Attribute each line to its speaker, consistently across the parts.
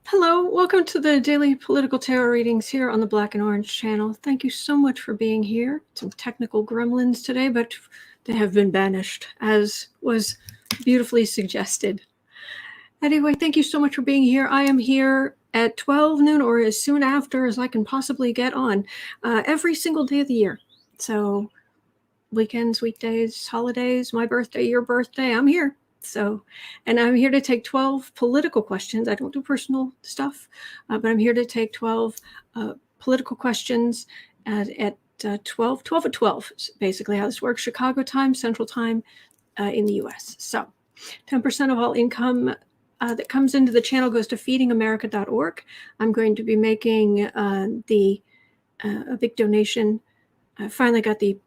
Speaker 1: Hello, welcome to the daily political tarot readings here on the Black and Orange channel. Thank you so much for being here. Some technical gremlins today, but they have been banished, as was beautifully suggested. Anyway, thank you so much for being here. I am here at 12 noon or as soon after as I can possibly get on every single day of the year. So weekends, weekdays, holidays, my birthday, your birthday, I'm here. And I'm here to take 12 political questions. I don't do personal stuff, but I'm here to take 12 political questions at 12 at 12, is basically how this works. Chicago time, Central time in the US. So 10% of all income that comes into the channel goes to feedingamerica.org. I'm going to be making a big donation. I finally got the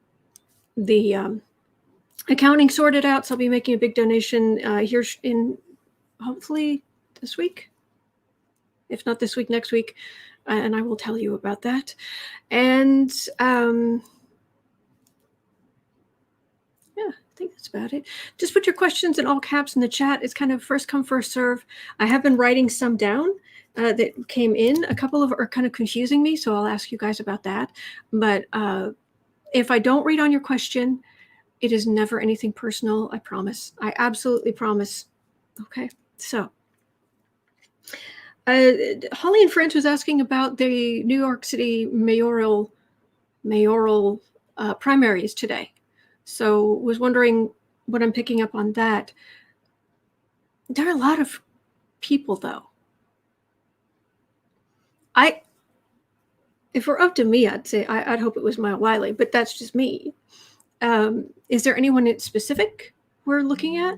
Speaker 1: accounting sorted out, so I'll be making a big donation here in hopefully this week. If not this week, next week, and I will tell you about that. And yeah, I think that's about it. Just put your questions in all caps in the chat. It's kind of first come, first serve. I have been writing some down that came in. A couple of are kind of confusing me, so I'll ask you guys about that. But if I don't read on your question, it is never anything personal, I promise. I absolutely promise. Okay, so Holly and France was asking about the New York City mayoral primaries today. So was wondering what I'm picking up on that. There are a lot of people, though. If we're up to me, I'd say I'd hope it was Maya Wiley, but that's just me. Is there anyone specific we're looking at?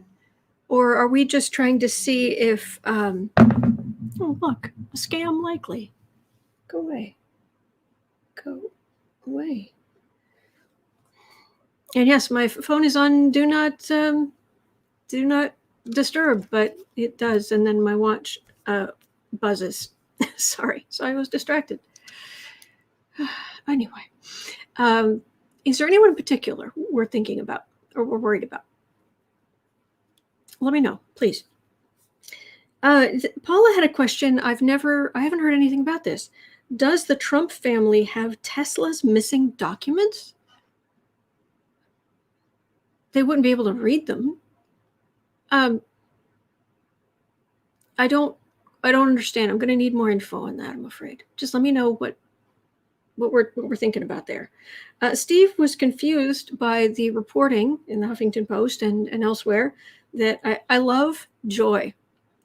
Speaker 1: Or are we just trying to see if, oh, look, a scam likely. Go away. Go away. And yes, my phone is on do not disturb, but it does. And then my watch buzzes. Sorry, so I was distracted. Anyway, is there anyone in particular we're thinking about or we're worried about? Let me know, please. Paula had a question. I haven't heard anything about this. Does the Trump family have Tesla's missing documents? They wouldn't be able to read them. I don't understand. I'm going to need more info on that, I'm afraid. Just let me know what we're thinking about there. Steve was confused by the reporting in the Huffington Post and elsewhere that I love Joy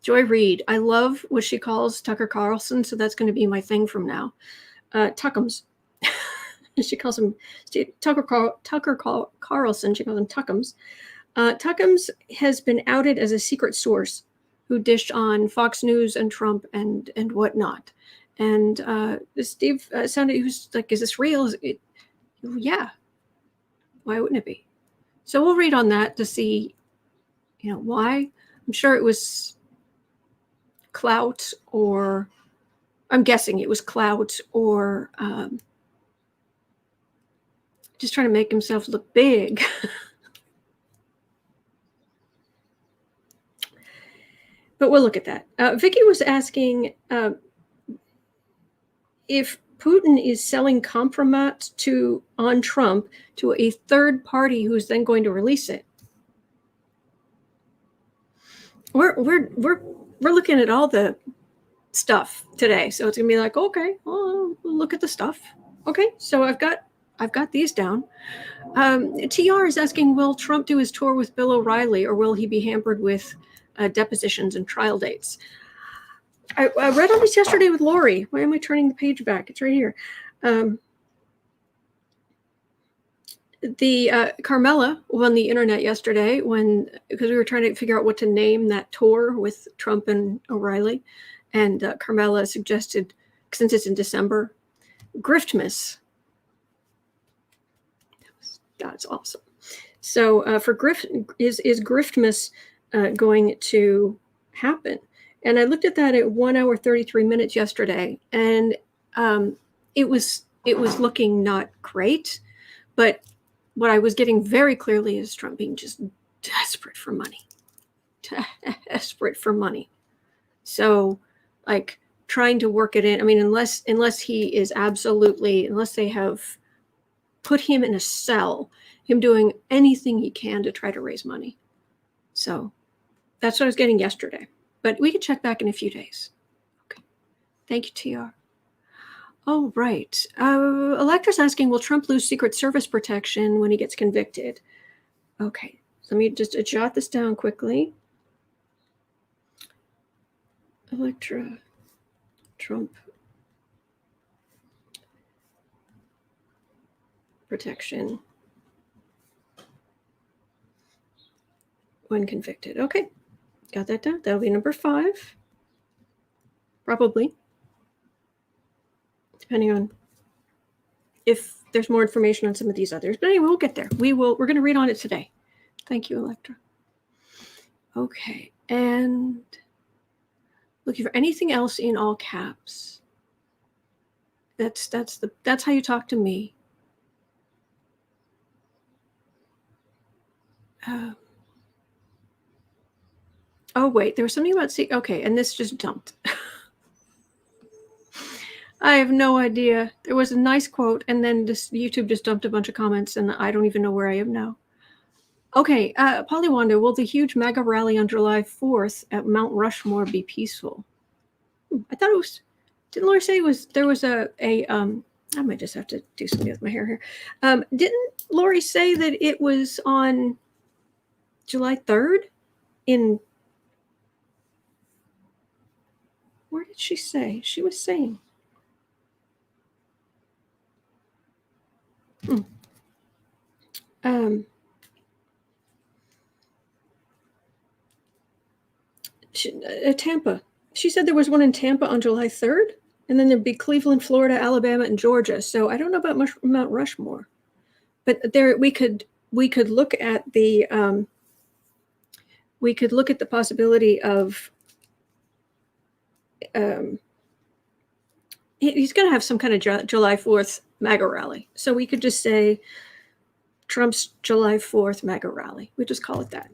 Speaker 1: Reid. I love what she calls Tucker Carlson, so that's going to be my thing from now. Tuckums. She calls him Tucker Carlson. She calls him Tuckums. Tuckums has been outed as a secret source who dished on Fox News and Trump and whatnot. And Steve sounded, he was like, is this real? Yeah. Why wouldn't it be? So we'll read on that to see, why. I'm sure it was clout, or I'm guessing it was clout, or just trying to make himself look big. But we'll look at that. Vicky was asking if Putin is selling Kompromat on Trump to a third party who's then going to release it. We're looking at all the stuff today, so it's gonna be like, okay, well, we'll look at the stuff. Okay, so I've got these down. TR is asking, will Trump do his tour with Bill O'Reilly, or will he be hampered with depositions and trial dates? I read on this yesterday with Lori. Why am I turning the page back? It's right here. Carmela on the internet yesterday because we were trying to figure out what to name that tour with Trump and O'Reilly. And Carmela suggested, since it's in December, Griftmas. That's awesome. So for is Griftmas going to happen? And I looked at that at 1 hour 33 minutes yesterday, and it was looking not great. But what I was getting very clearly is Trump being just desperate for money. So, like, trying to work it in. I mean, unless he is absolutely, unless they have put him in a cell, him doing anything he can to try to raise money. So that's what I was getting yesterday. But we can check back in a few days. Okay. Thank you, TR. Oh, right. Electra's asking, will Trump lose Secret Service protection when he gets convicted? Okay. So let me just jot this down quickly. Electra, Trump protection when convicted. Okay. Got that down. That'll be number 5. Probably. Depending on if there's more information on some of these others. But anyway, we'll get there. We're going to read on it today. Thank you, Electra. Okay. And looking for anything else in all caps. That's how you talk to me. Oh, wait, there was something about okay, and this just dumped. I have no idea. There was a nice quote, and then this YouTube just dumped a bunch of comments, and I don't even know where I am now. Okay, Polywanda, will the huge MAGA rally on July 4th at Mount Rushmore be peaceful? I thought it was. Didn't Lori say there was a I might just have to do something with my hair here. Didn't Lori say that it was on July 3rd in? Where did she say? She was saying. Tampa. She said there was one in Tampa on July 3rd, and then there'd be Cleveland, Florida, Alabama, and Georgia. So I don't know about Mount Rushmore, but there we could look at the possibility of he's going to have some kind of July 4th MAGA rally. So we could just say Trump's July 4th MAGA rally. We just call it that.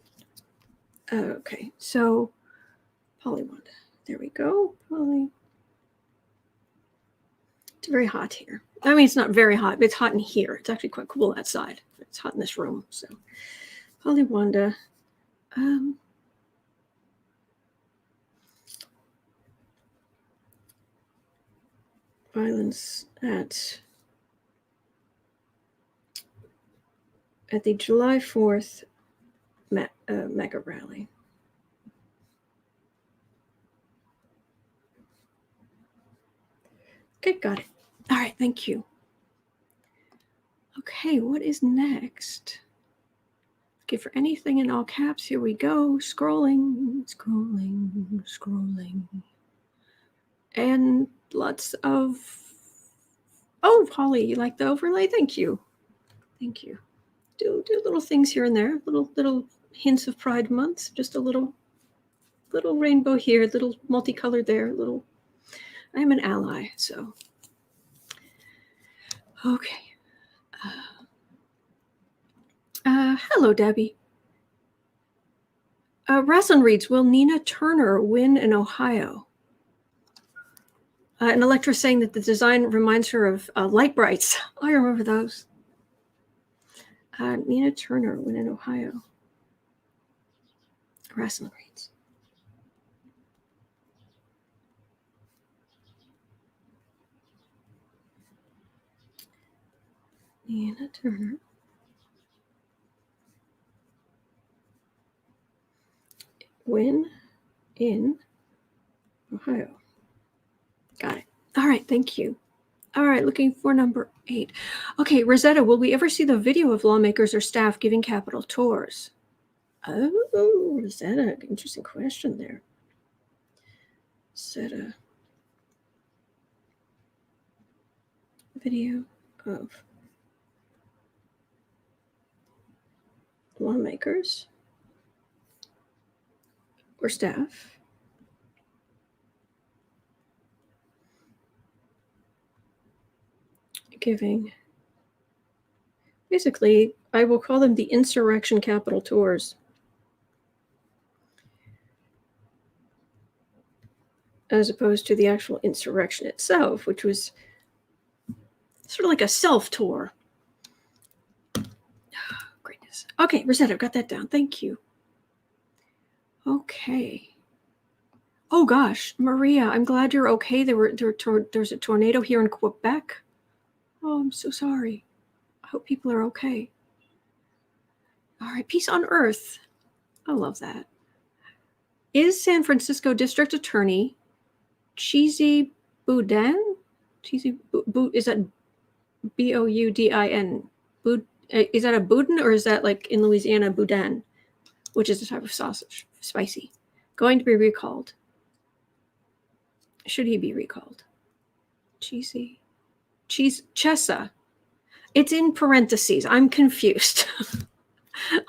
Speaker 1: Okay, so Polywanda. There we go. It's very hot here. I mean, it's not very hot, but it's hot in here. It's actually quite cool outside. It's hot in this room. So Polywanda. Violence at the July 4th MAGA rally. Okay, got it. All right, thank you. Okay, what is next? Okay, for anything in all caps, here we go. Scrolling. And lots of... Oh, Holly, you like the overlay? Thank you. Do little things here and there, little hints of Pride Month, just a little rainbow here, little multicolored there, little... I am an ally, so... Okay. Hello, Debbie. Raslin reads, will Nina Turner win in Ohio? And Electra saying that the design reminds her of light brights. I remember those. Nina Turner win in Ohio. Raslin reads. Nina Turner. Win in Ohio. Got it. All right, thank you. All right, looking for number 8. Okay, Rosetta, will we ever see the video of lawmakers or staff giving Capitol tours? Oh, Rosetta, interesting question there. Rosetta. Video of lawmakers or staff giving, basically, I will call them the insurrection Capitol tours. as opposed to the actual insurrection itself, which was sort of like a self-tour. Oh, greatness. Okay, Rosetta, got that down. Thank you. Okay. Oh gosh, Maria, I'm glad you're okay. There's a tornado here in Quebec. Oh, I'm so sorry. I hope people are okay. All right, peace on earth. I love that. Is San Francisco District Attorney Chesa Boudin? Is that Boudin? Is that a Boudin, or is that like in Louisiana Boudin, which is a type of sausage, spicy, going to be recalled? Should he be recalled? Chesa. It's in parentheses. I'm confused.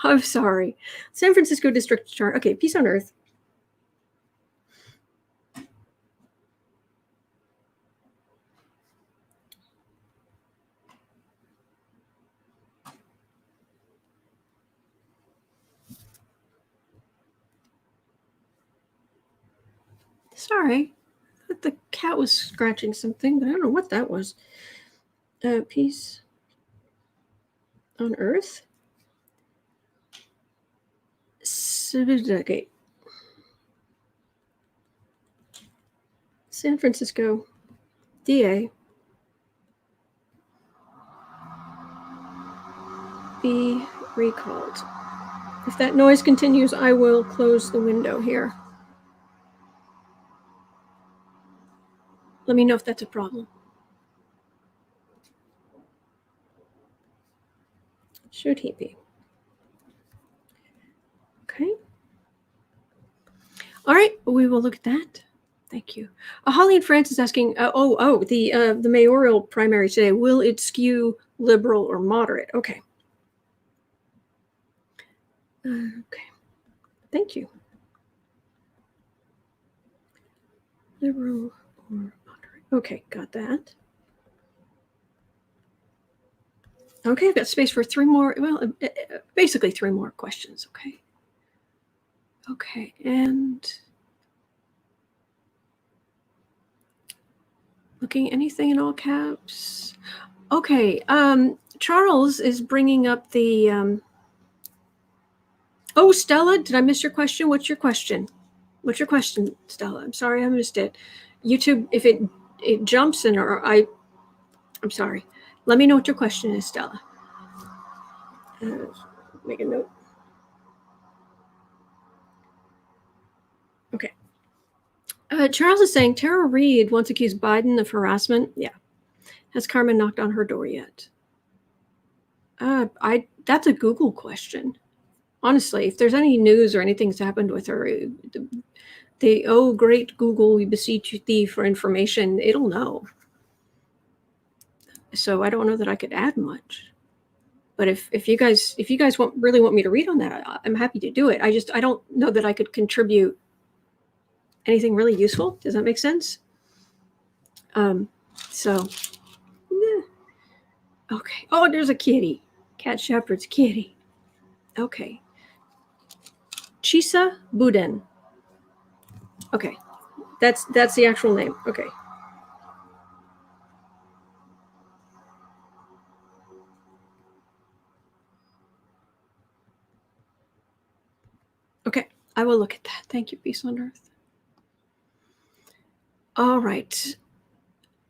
Speaker 1: I'm sorry. San Francisco District Attorney. Okay, peace on earth. Sorry. I thought the cat was scratching something, but I don't know what that was. Peace on earth. Okay. San Francisco DA be recalled. If that noise continues, I will close the window here. Let me know if that's a problem. Should he be? Okay. All right, we will look at that. Thank you. Holly and France is asking, the mayoral primary today, will it skew liberal or moderate? Okay. Okay. Thank you. Liberal or moderate. Okay, got that. Okay, I've got space for three more, basically three more questions, okay? Okay, and looking anything in all caps? Okay, Charles is bringing up the, oh, Stella, did I miss your question? What's your question? What's your question, Stella? I'm sorry, I missed it. YouTube, if it jumps in, or I'm sorry. Let me know what your question is, Stella. Make a note. Okay. Charles is saying Tara Reid once accused Biden of harassment. Yeah. Has Carmen knocked on her door yet? That's a Google question. Honestly, if there's any news or anything's happened with her, oh great Google, we beseech thee for information, it'll know. So I don't know that I could add much. But if you guys really want me to read on that, I'm happy to do it. I don't know that I could contribute anything really useful. Does that make sense? So, yeah. Okay. Oh, there's a kitty. Cat Shepherd's kitty. Okay. Chesa Boudin. Okay. That's the actual name. Okay. Okay. I will look at that. Thank you, Peace on Earth. All right.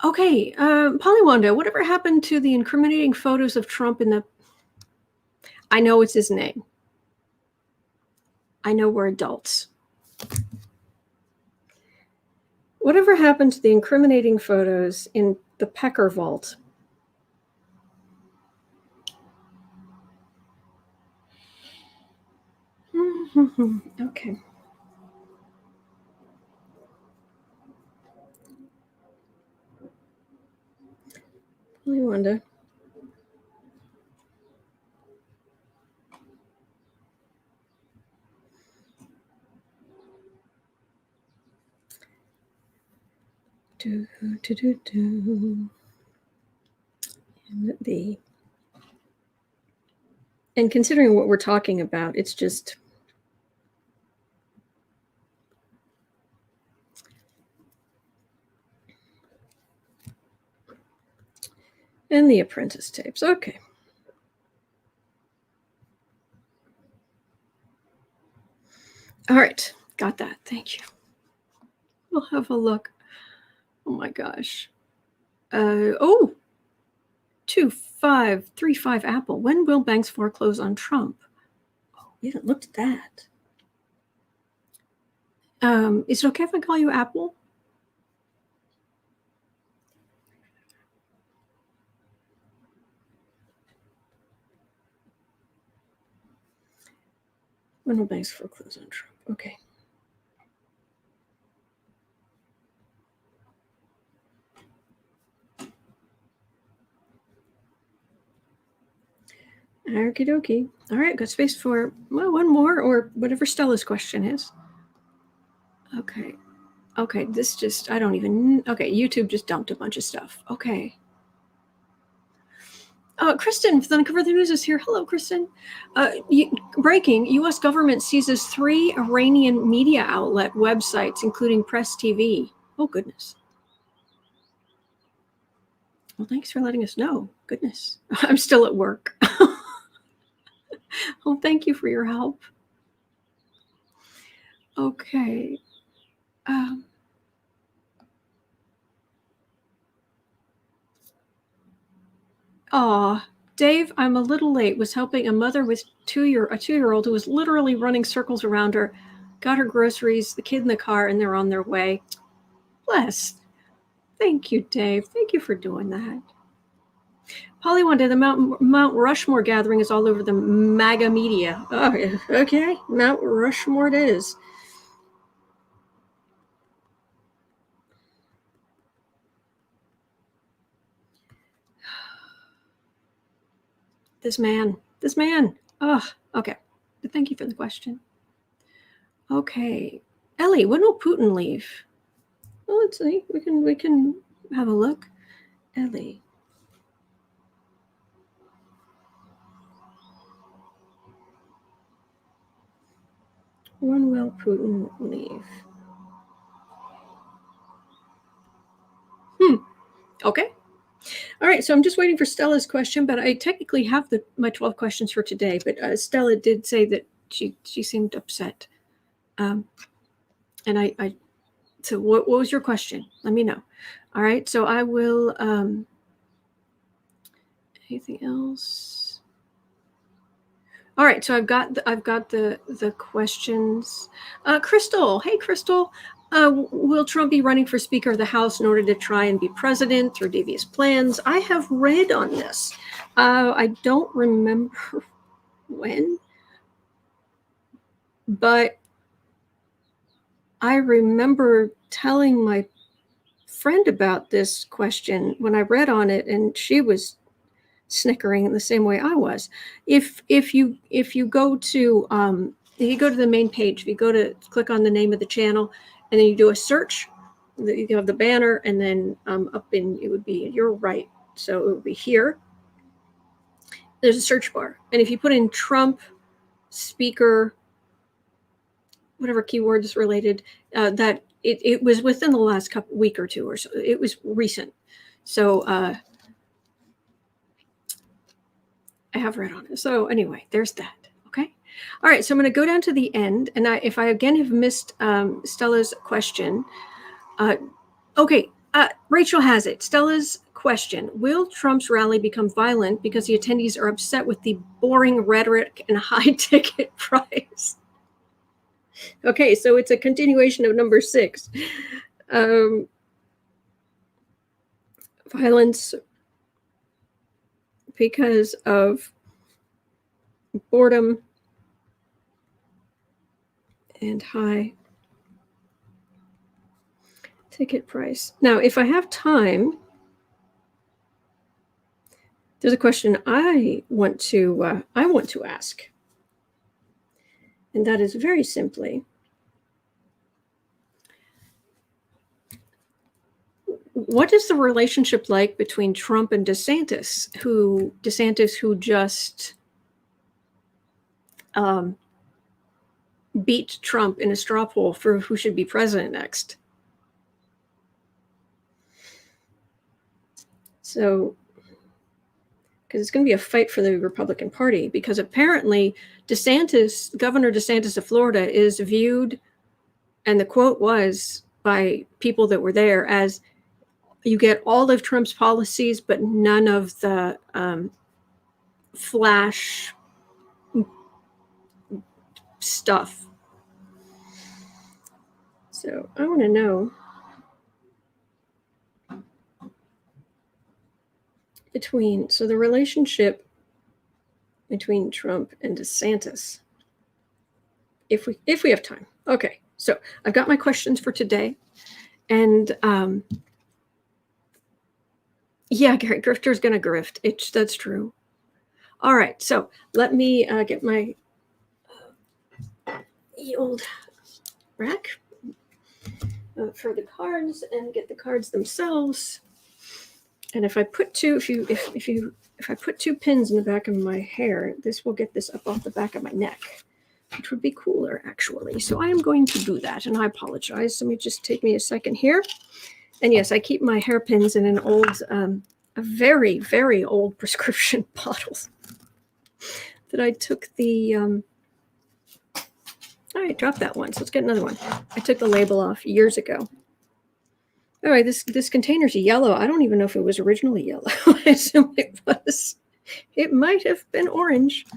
Speaker 1: Okay. Polywanda, whatever happened to the incriminating photos of Trump in the... I know it's his name. I know we're adults. Whatever happened to the incriminating photos in the Pecker vault? Okay. Polywanda. And considering what we're talking about, it's just And the Apprentice tapes. Okay. All right. Got that. Thank you. We'll have a look. Oh my gosh. 2535 Apple. When will banks foreclose on Trump? Oh, we haven't looked at that. Is it okay if I call you Apple? When will banks foreclose on Trump? Okay. Okie dokie. All right, got space for one more or whatever Stella's question is. Okay. Okay, this just, I don't even, okay, YouTube just dumped a bunch of stuff. Okay. Kristen, from the Cover the News is here. Hello, Kristen. Breaking, U.S. government seizes 3 Iranian media outlet websites, including Press TV. Oh, goodness. Well, thanks for letting us know. Goodness. I'm still at work. Well, thank you for your help. Okay. Dave, I'm a little late. Was helping a mother with a 2-year-old who was literally running circles around her. Got her groceries, the kid in the car, and they're on their way. Bless. Thank you, Dave. Thank you for doing that. Polly wanted the Mount Rushmore gathering is all over the MAGA media. Oh, okay. Mount Rushmore it is. This man. Oh, okay. Thank you for the question. Okay. Ellie, when will Putin leave? Well, let's see. We can have a look. Ellie. When will Putin leave? Okay. All right, so I'm just waiting for Stella's question, but I technically have my 12 questions for today. But Stella did say that she seemed upset, and I. So what was your question? Let me know. All right, so I will. Anything else? All right, so I've got the questions. Crystal, hey Crystal. Will Trump be running for Speaker of the House in order to try and be president through devious plans? I have read on this. I don't remember when, but I remember telling my friend about this question when I read on it, and she was snickering in the same way I was. If you go to the main page, if you go to click on the name of the channel, and then you do a search, you have the banner, and then up in, it would be your right, so it would be here. There's a search bar, and if you put in Trump speaker, whatever keywords related, that it was within the last week or two or so. It was recent, so I have read on it. So anyway, there's that. Okay. All right. So I'm going to go down to the end. And if I again have missed Stella's question. Okay. Rachel has it. Stella's question. Will Trump's rally become violent because the attendees are upset with the boring rhetoric and high ticket price? Okay. So it's a continuation of number 6. Violence because of boredom and high ticket price. Now, if I have time, there's a question I want to ask, and that is very simply, what is the relationship like between Trump and DeSantis, who just beat Trump in a straw poll for who should be president next? So because it's going to be a fight for the Republican Party, because apparently Governor DeSantis of Florida is viewed, and the quote was by people that were there, as you get all of Trump's policies, but none of the flash stuff. So I want to know the relationship between Trump and DeSantis, if we have time. Okay, so I've got my questions for today, and yeah, Gary, grifter's gonna grift. That's true. All right, so let me get my old rack for the cards and get the cards themselves. And if I put if I put two pins in the back of my hair, this will get this up off the back of my neck, which would be cooler, actually. So I am going to do that, and I apologize. Let me just take me a second here. And yes, I keep my hairpins in an old, a very, very old prescription bottle that I took the, all right, drop that one. So let's get another one. I took the label off years ago. All right, this container's yellow. I don't even know if it was originally yellow. I assume it was. It might have been orange.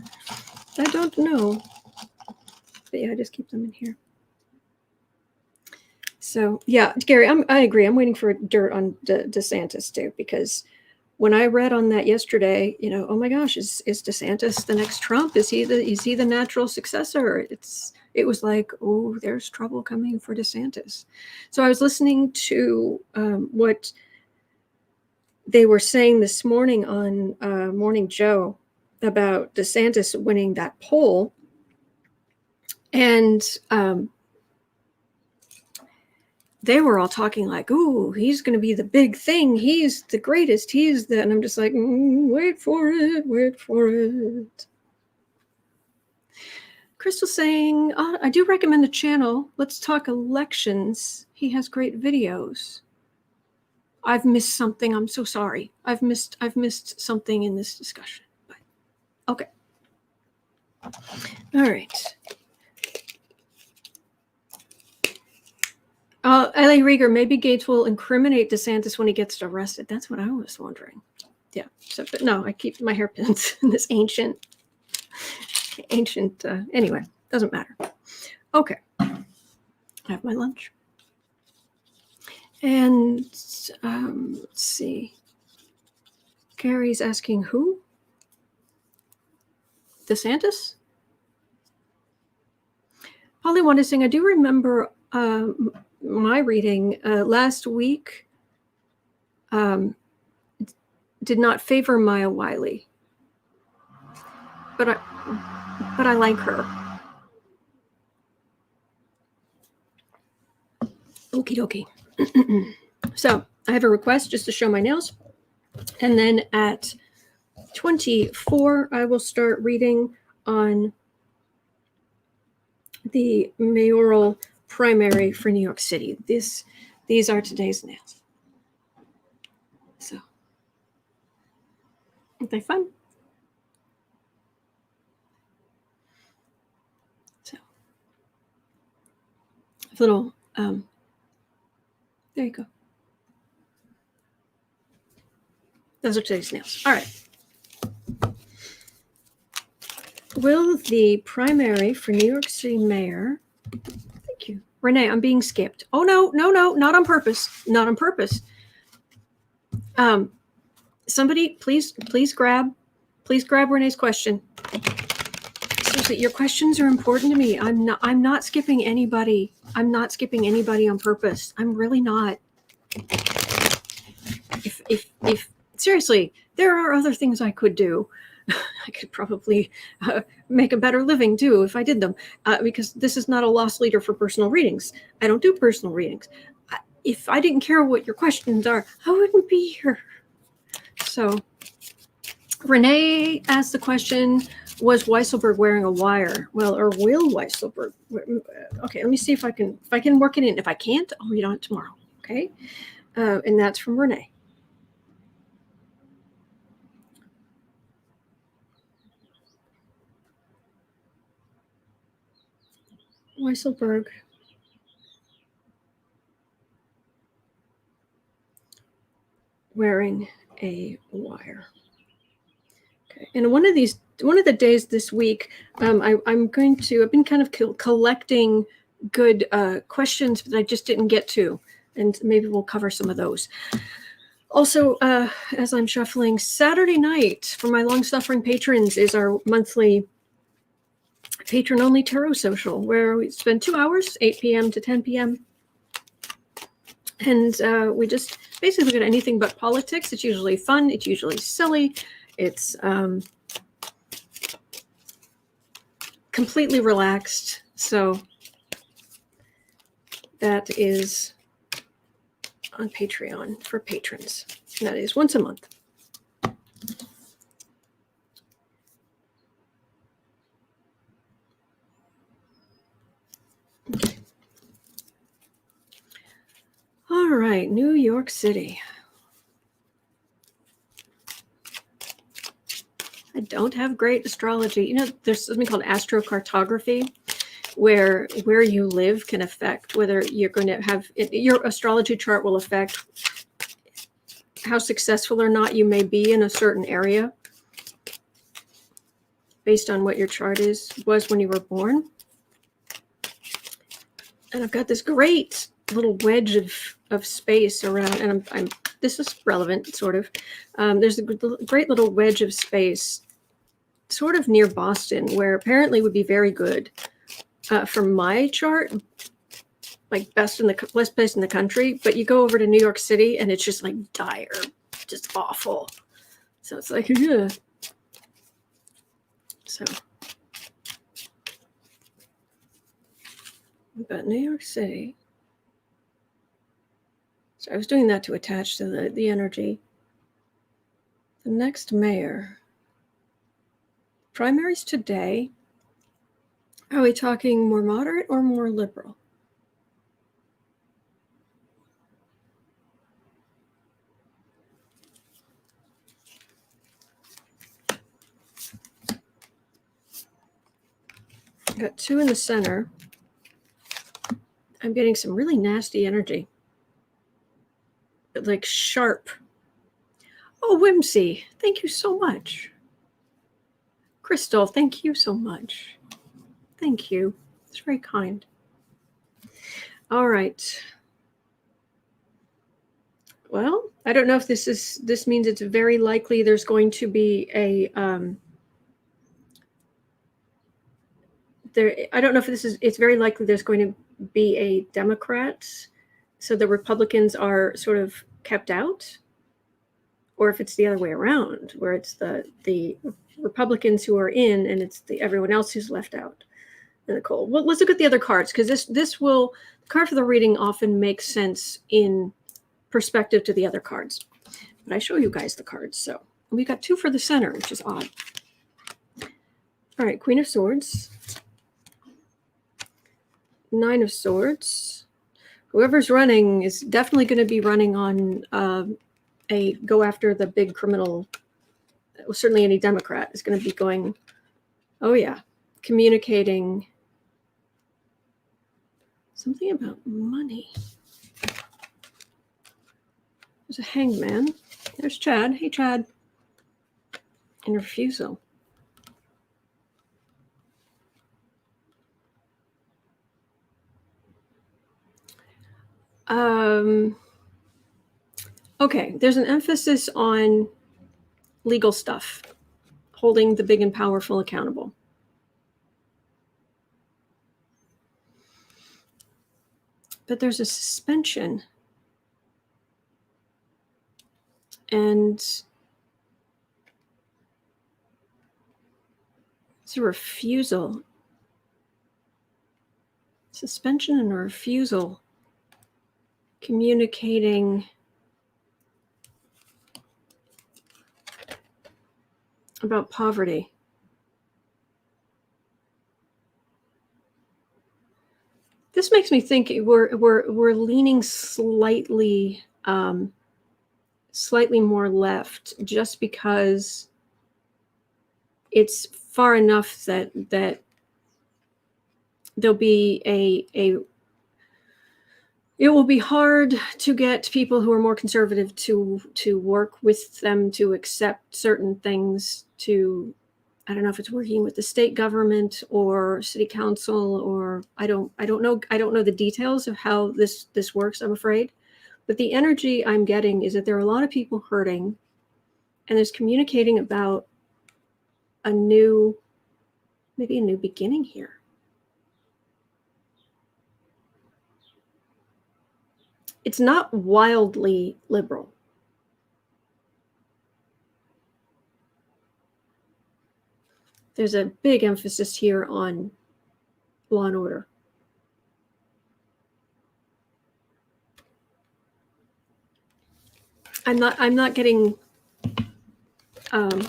Speaker 1: I don't know. But yeah, I just keep them in here. So yeah, Gary, I agree. I'm waiting for dirt on DeSantis too, because when I read on that yesterday, oh my gosh, is DeSantis the next Trump? Is he the natural successor? It was like, oh, there's trouble coming for DeSantis. So I was listening to what they were saying this morning on Morning Joe about DeSantis winning that poll. And they were all talking like, ooh, he's going to be the big thing. He's the greatest. And I'm just like, wait for it. Crystal's saying, I do recommend the channel. Let's Talk Elections. He has great videos. I've missed something. I'm so sorry. I've missed something in this discussion. But okay. All right. L.A. Rieger, maybe Gates will incriminate DeSantis when he gets arrested. That's what I was wondering. Yeah. So, but no, I keep my hairpins in this ancient. Anyway, doesn't matter. Okay. I have my lunch. And let's see. Gary's asking who? DeSantis? Polly wanted to sing. I do remember my reading last week did not favor Maya Wiley, but I like her. Okie dokie. So I have a request just to show my nails, and then at 24 I will start reading on the mayoral primary for New York City. These are today's nails. So, aren't they fun? So, little, there you go. Those are today's nails. All right. Will the primary for New York City mayor, thank you. Renee, I'm being skipped. Oh, no, not on purpose. Not on purpose. Somebody, please grab Renee's question. Seriously, your questions are important to me. I'm not skipping anybody. I'm not skipping anybody on purpose. I'm really not. If seriously, there are other things I could do. I could probably make a better living too if I did them, because this is not a loss leader for personal readings. I don't do personal readings. If I didn't care what your questions are, I wouldn't be here. So Renee asked the question, was Weisselberg wearing a wire? Well, or will Weisselberg? Okay, let me see if I can work it in. If I can't, I'll read on it tomorrow. Okay, and that's from Renee. Weisselberg. Wearing a wire. Okay, and one of the days this week, I've been kind of collecting good questions that I just didn't get to, and maybe we'll cover some of those. Also, as I'm shuffling, Saturday night for my long-suffering patrons is our monthly patron-only tarot social, where we spend 2 hours, 8 p.m. to 10 p.m. And we just basically look at anything but politics. It's usually fun. It's usually silly. It's completely relaxed. So that is on Patreon for patrons. And that is once a month. Okay. All right, New York City. I don't have great astrology. You know, there's something called astrocartography, where you live can affect whether you're going to have your astrology chart will affect how successful or not you may be in a certain area based on what your chart was when you were born. And I've got this great little wedge of space around, and I'm this is relevant, sort of. There's a great little wedge of space sort of near Boston, where apparently would be very good for my chart, like best place in the country. But you go over to New York City and it's just like dire, just awful. So it's like, ugh. So, but New York City. So I was doing that to attach to the energy. The next mayor. Primaries today. Are we talking more moderate or more liberal? Got 2 in the center. I'm getting some really nasty energy. Like sharp. Oh, Whimsy, thank you so much. Crystal, thank you so much. Thank you. It's very kind. All right. Well, I don't know if this means it's very likely there's going to be a I don't know if it's very likely there's going to be a Democrat, so the Republicans are sort of kept out, or if it's the other way around, where it's the Republicans who are in and it's everyone else who's left out in the cold. Well, let's look at the other cards, because the card for the reading often makes sense in perspective to the other cards. But I show you guys the cards, so we got 2 for the center, which is odd. All right, Queen of Swords. 9 of Swords. Whoever's running is definitely going to be running on a go after the big criminal. Well, certainly any Democrat is going to be going, oh yeah, communicating something about money. There's a hangman. There's Chad. Hey, Chad. And refusal. Okay, there's an emphasis on legal stuff, holding the big and powerful accountable. But there's a suspension. And it's a refusal. Suspension and a refusal. Communicating about poverty. This makes me think we're leaning slightly more left, just because it's far enough that there'll be it will be hard to get people who are more conservative to work with them to accept certain things. To, I don't know if it's working with the state government or city council, or I don't know the details of how this works, I'm afraid. But the energy I'm getting is that there are a lot of people hurting, and there's communicating about maybe a new beginning here. It's not wildly liberal. There's a big emphasis here on law and order. I'm not getting an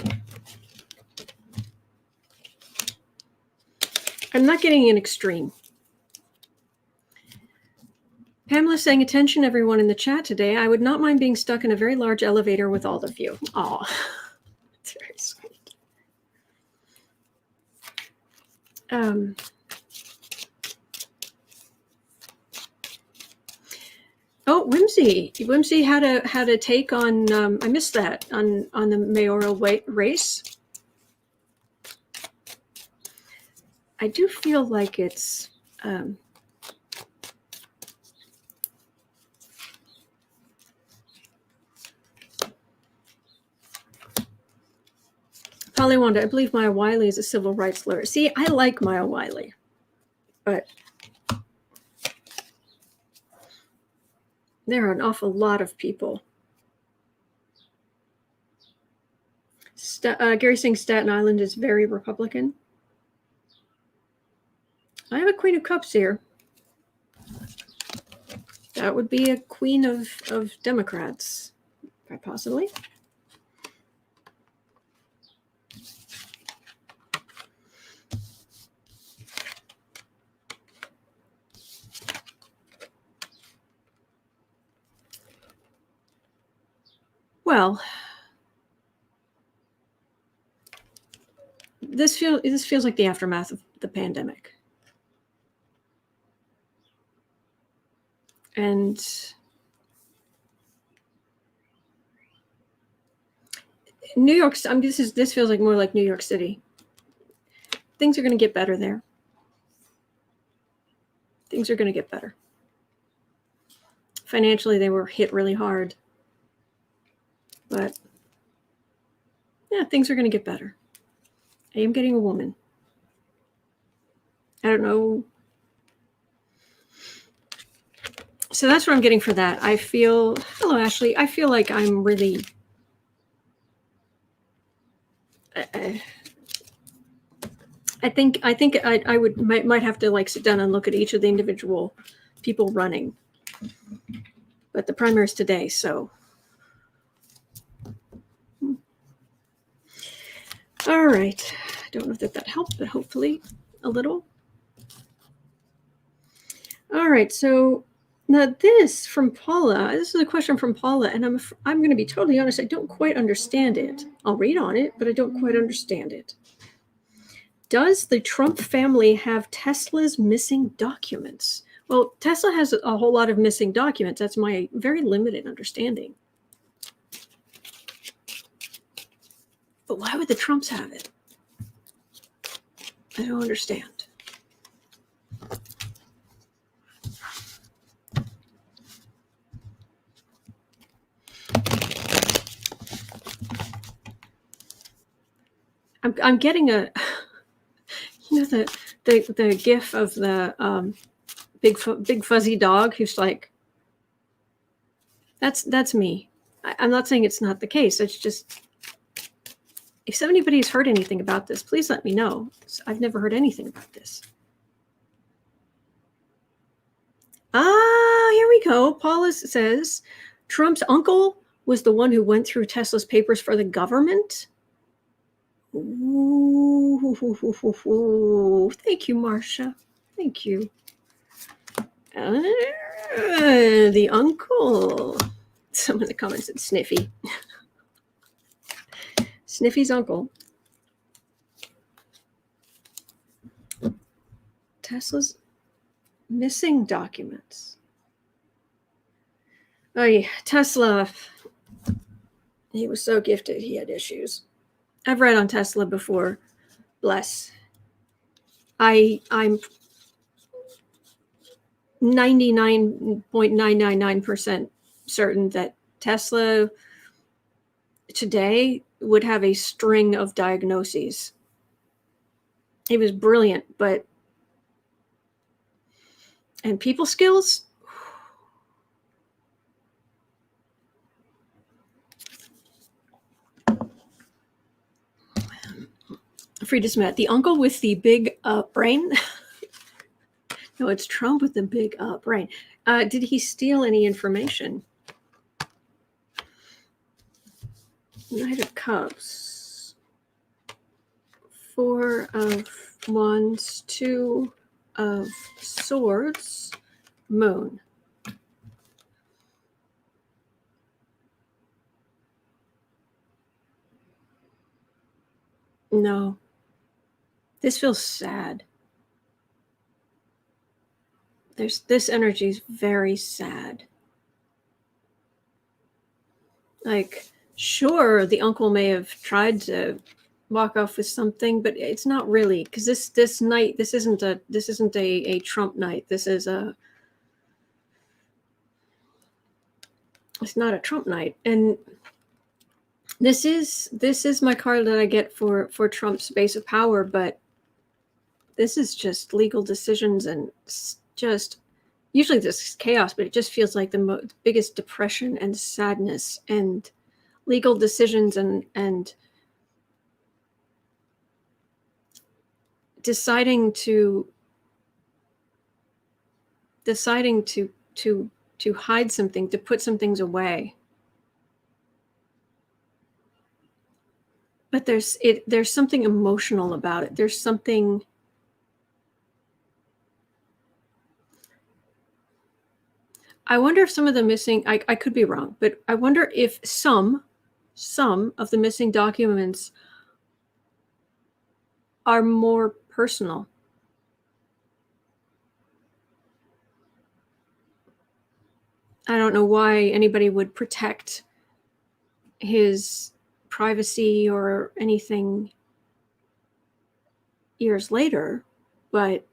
Speaker 1: extreme. Pamela saying, attention everyone in the chat today. I would not mind being stuck in a very large elevator with all of you. Oh, that's very sweet. Oh, Whimsy had a take on, I missed that, on the mayoral race. I do feel like it's Polly Wanda, I believe Maya Wiley is a civil rights lawyer. See, I like Maya Wiley, but there are an awful lot of people. Gary saying Staten Island is very Republican. I have a Queen of Cups here. That would be a queen of Democrats, quite possibly. Well, this feels like the aftermath of the pandemic. And New York, this feels like more like New York City. Things are going to get better there. Things are going to get better. Financially, they were hit really hard. But yeah, things are going to get better. I am getting a woman. I don't know. So that's what I'm getting for that. I feel, hello, Ashley. I feel like I'm really, I think I might have to like sit down and look at each of the individual people running. But the primary is today, so. All right. I don't know if that helped, but hopefully a little. All right. So now this from Paula. This is a question from Paula, and I'm going to be totally honest. I don't quite understand it. I'll read on it, but I don't quite understand it. Does the Trump family have Tesla's missing documents? Well, Tesla has a whole lot of missing documents. That's my very limited understanding. But why would the Trumps have it? I don't understand. I'm getting a, you know, the gif of the big fuzzy dog who's like, that's me. I'm not saying it's not the case. It's just, if anybody's heard anything about this, please let me know. I've never heard anything about this. Here we go. Paula says, Trump's uncle was the one who went through Tesla's papers for the government. Ooh, thank you, Marcia. Thank you. The uncle. Some of the comments said Sniffy. Sniffy's uncle. Tesla's Missing documents. Oh yeah, Tesla. He was so gifted, he had issues. I've read on Tesla before. Bless. I'm 99.999% certain that Tesla today would have a string of diagnoses. He was brilliant, and people skills. Frida Smith, the uncle with the big brain. No, it's Trump with the big brain. Did he steal any information? Knight of Cups. 4 of Wands, 2 of Swords, Moon. No. This feels sad. This energy is very sad. Like, sure, the uncle may have tried to walk off with something, but it's not really, because this night, this isn't a Trump night. It's not a Trump night. And this is my card that I get for Trump's base of power, but this is just legal decisions and just usually this is chaos, but it just feels like the biggest depression and sadness and legal decisions and deciding to hide something, to put some things away. But there's something emotional about it. There's something. I wonder if some of the missing, I could be wrong, but I wonder if some of the missing documents are more personal. I don't know why anybody would protect his privacy or anything years later, but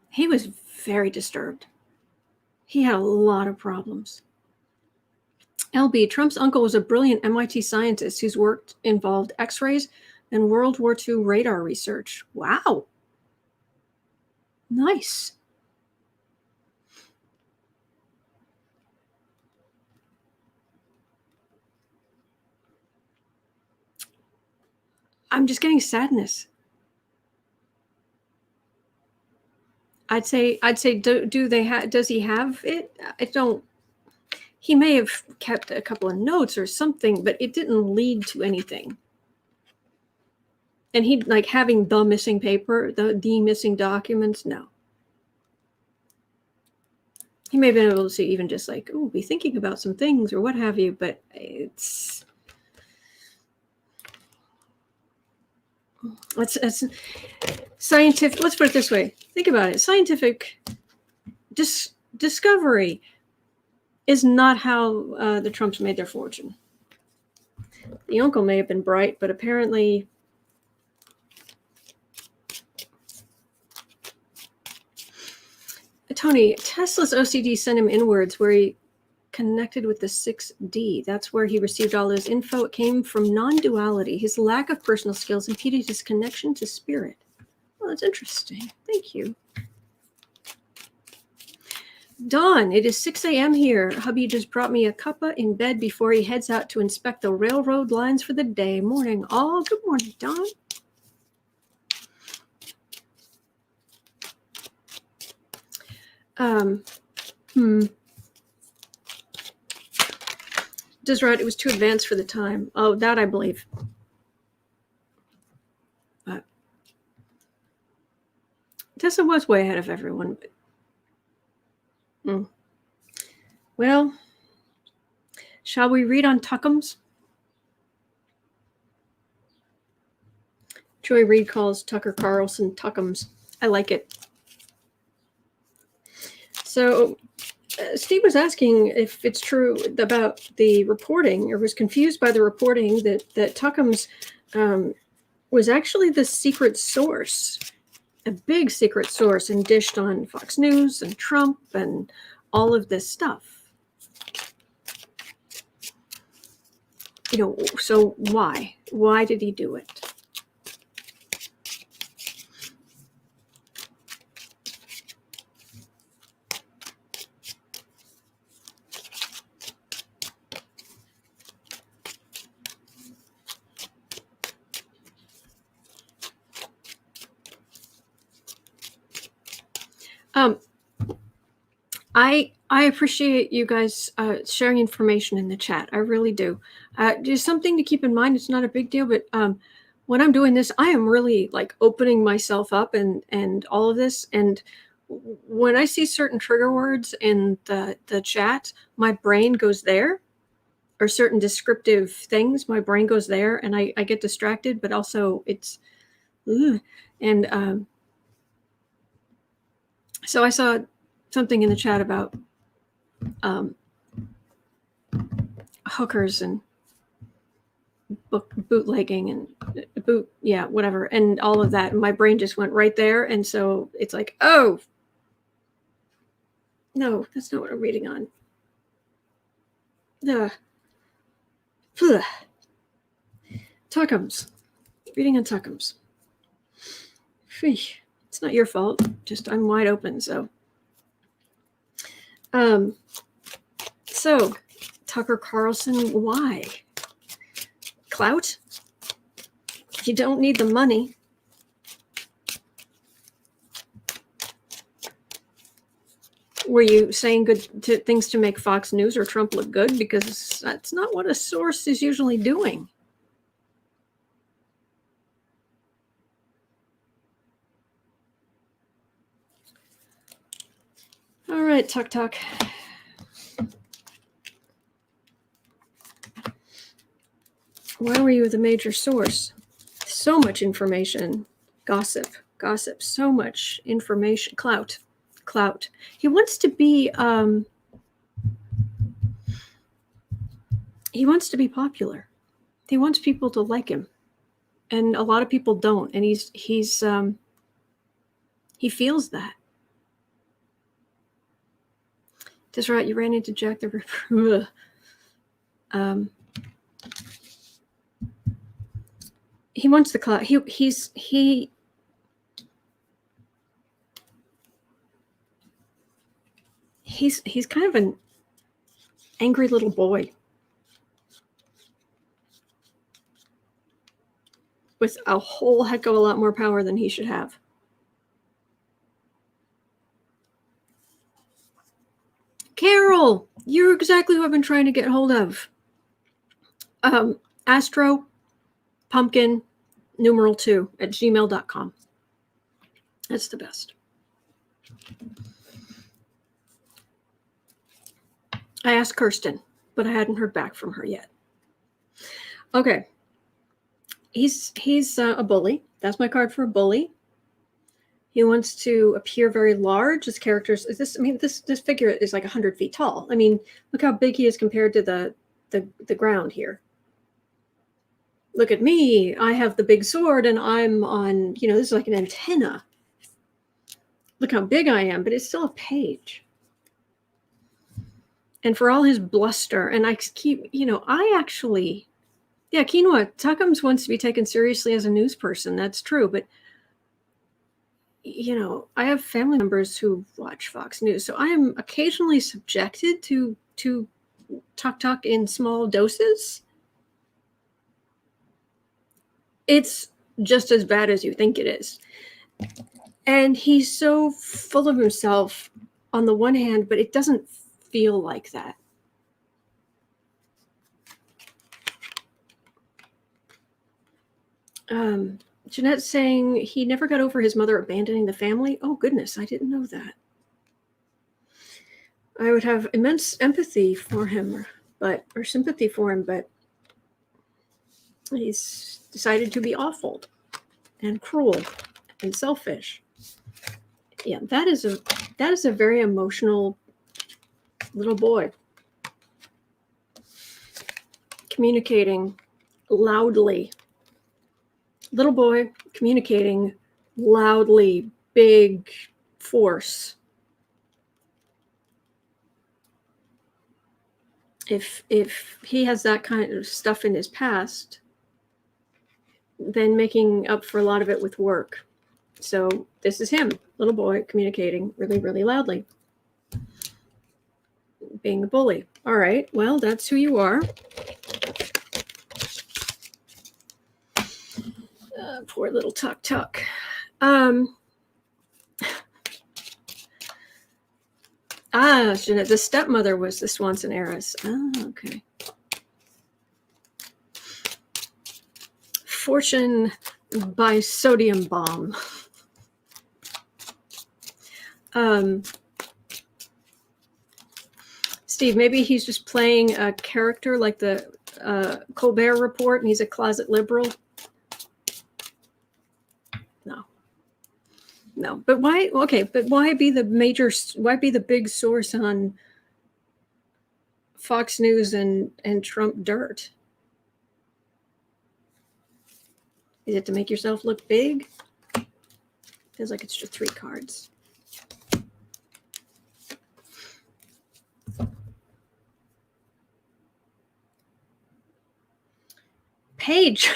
Speaker 1: he was very disturbed. He had a lot of problems. LB, Trump's uncle was a brilliant MIT scientist whose work involved X-rays and World War II radar research. Wow. Nice. I'm just getting sadness. I'd say does he have it? I don't. He may have kept a couple of notes or something, but it didn't lead to anything. And he like having the missing paper, the missing documents, no. He may have been able to even just like, oh, be thinking about some things or what have you, but it's scientific. Let's put it this way. Think about it. Scientific discovery is not how the Trumps made their fortune. The uncle may have been bright, but apparently Tony, Tesla's OCD sent him inwards where he connected with the 6D. That's where he received all his info. It came from non-duality. His lack of personal skills impeded his connection to spirit. Well, that's interesting. Thank you. Dawn, it is 6 a.m. here. Hubby just brought me a cuppa in bed before he heads out to inspect the railroad lines for the day. Morning, all. Good morning, Dawn. Does right, it was too advanced for the time. Oh, that I believe. But Tesla was way ahead of everyone. Well, shall we read on Tuckums? Joy Reid calls Tucker Carlson Tuckums. I like it. So Steve was asking if it's true about the reporting, or was confused by the reporting that Tuckums was actually the secret source, a big secret source, and dished on Fox News and Trump and all of this stuff. So why? Why did he do it? I appreciate you guys sharing information in the chat. I really do. Just something to keep in mind. It's not a big deal, but when I'm doing this, I am really like opening myself up and all of this. And when I see certain trigger words in the chat, my brain goes there, or certain descriptive things, my brain goes there, and I get distracted. But also, it's so I saw something in the chat about hookers and bootlegging and whatever, and all of that. And my brain just went right there, and so it's like, oh no, that's not what I'm reading on. Tuckums, reading on Tuckums. It's not your fault. Just I'm wide open. So Tucker Carlson, why? Clout? You don't need the money. Were you saying good things to make Fox News or Trump look good? Because that's not what a source is usually doing. All right, Tuck. Why were you the major source? So much information, gossip, so much information, clout. He wants to be popular. He wants people to like him, and a lot of people don't. And he feels that. That's right. You ran into Jack the Ripper. He wants the clout. He's kind of an angry little boy with a whole heck of a lot more power than he should have. Carol, you're exactly who I've been trying to get hold of. Astro Pumpkin #2 at gmail.com. That's the best. I asked Kirsten, but I hadn't heard back from her yet. Okay. He's a bully. That's my card for a bully. He wants to appear very large. His characters this figure is like 100 feet tall. I mean, look how big he is compared to the ground here. Look at me. I have the big sword and I'm on, this is like an antenna. Look how big I am, but it's still a page. And for all his bluster, and I keep, quinoa, Tuckums wants to be taken seriously as a news person. That's true. But, I have family members who watch Fox News. So I am occasionally subjected to talk in small doses. It's just as bad as you think it is. And he's so full of himself on the one hand, but it doesn't feel like that. Jeanette's saying he never got over his mother abandoning the family. Oh, goodness, I didn't know that. I would have immense empathy for him, or sympathy for him, but he's decided to be awful and cruel and selfish. Yeah, that is a very emotional little boy communicating loudly. Little boy communicating loudly, big force. If he has that kind of stuff in his past, then making up for a lot of it with work. So this is him, little boy communicating really, really loudly. Being a bully. All right, well, that's who you are. Poor little Tuck. The stepmother was the Swanson heiress. Okay. Fortune by sodium bomb. Steve, maybe he's just playing a character like the Colbert Report, and he's a closet liberal. No, but why? Okay, but why be the big source on Fox News and Trump dirt? Is it to make yourself look big? Feels like it's just 3 cards. Page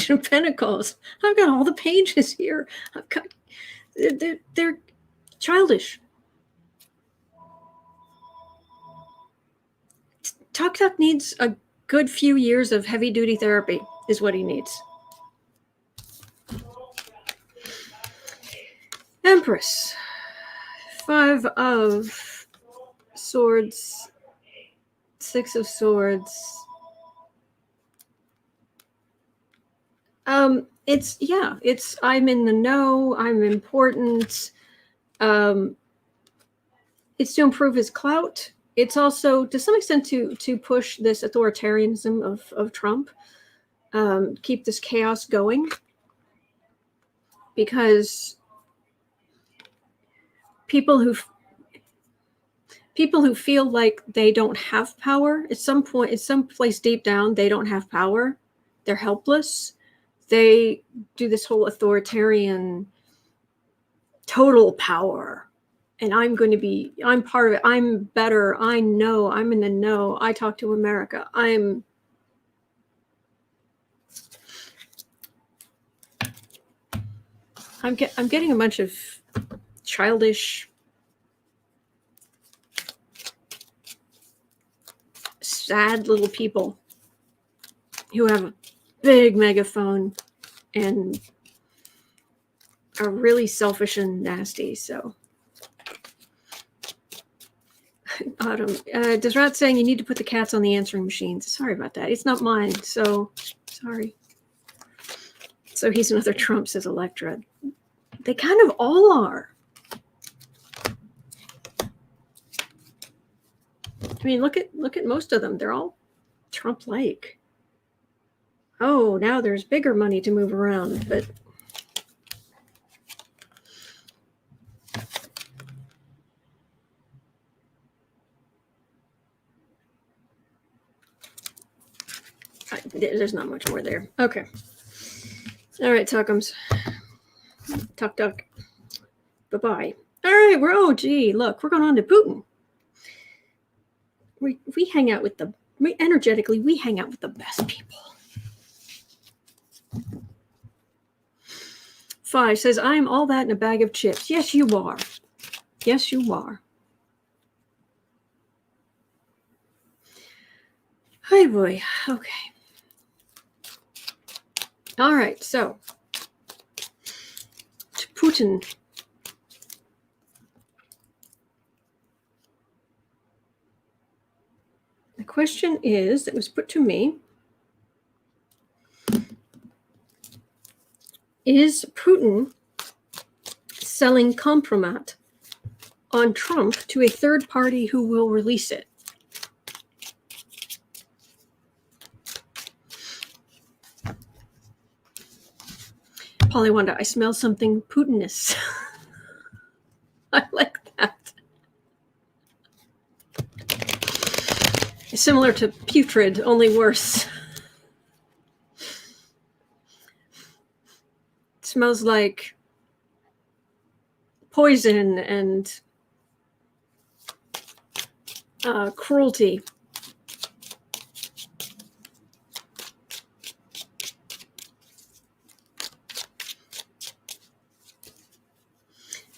Speaker 1: of Pentacles. I've got all the pages here. I've got. They're childish. Tuck needs a good few years of heavy-duty therapy is what he needs. Empress. 5 of Swords. 6 of Swords. It's I'm in the know, I'm important. It's to improve his clout. It's also to some extent to push this authoritarianism of Trump, keep this chaos going, because people who feel like they don't have power at some place deep down, they don't have power, they're helpless. They do this whole authoritarian total power, and I'm part of it. I'm better. I know. I'm in the know. I talk to America. I'm getting a bunch of childish, sad little people who have a big megaphone and are really selfish and nasty. So Autumn, Desrat saying you need to put the cats on the answering machines. Sorry about that. It's not mine. So sorry. So he's another Trump, says Electra. They kind of all are. I mean, look at most of them. They're all Trump-like. Oh, now there's bigger money to move around, but there's not much more there. Okay. All right, Tuckums. Tuck. Bye-bye. All right, look, we're going on to Putin. We hang out with energetically, we hang out with the best people. 5 says, I am all that in a bag of chips. Yes, you are. Yes, you are. Hey, boy. Okay. All right, so to Putin. The question that was put to me, is Putin selling Kompromat on Trump to a third party who will release it? Polly Wanda, I smell something Putinous. I like that. Similar to putrid, only worse. It smells like poison and cruelty.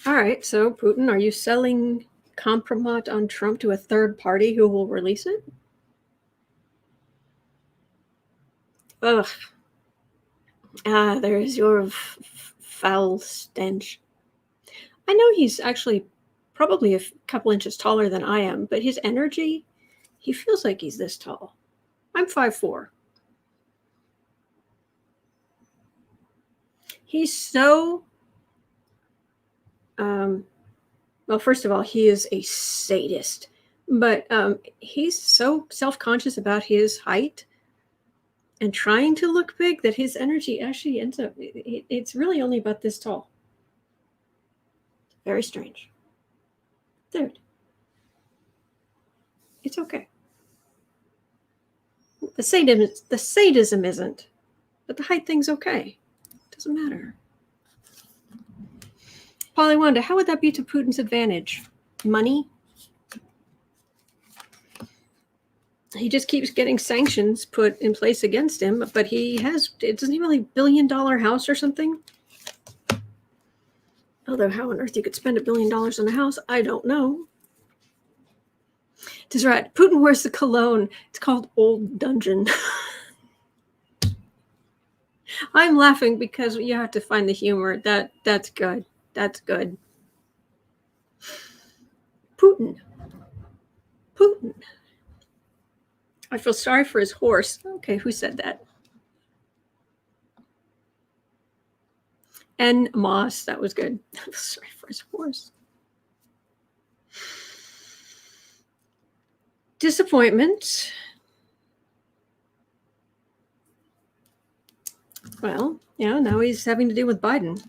Speaker 1: All right, so Putin, are you selling Kompromat on Trump to a third party who will release it? Ugh. Ah, there's your foul stench. I know he's actually probably a couple inches taller than I am, but his energy, he feels like he's this tall. I'm 5'4". He's so, well, first of all, he is a sadist, but he's so self-conscious about his height and trying to look big that his energy actually ends up, it's really only about this tall. Very strange. Dude, it's okay. The sadism isn't, but the height thing's okay. Doesn't matter. Polly Wanda, how would that be to Putin's advantage? Money? He just keeps getting sanctions put in place against him, but doesn't he really $1 billion house or something? Although how on earth you could spend $1 billion on a house, I don't know. That's right. Putin wears the cologne. It's called Old Dungeon. I'm laughing because you have to find the humor. That's good. That's good. Putin. I feel sorry for his horse. Okay, who said that? And Moss, that was good. I feel sorry for his horse. Disappointment. Well, now he's having to deal with Biden.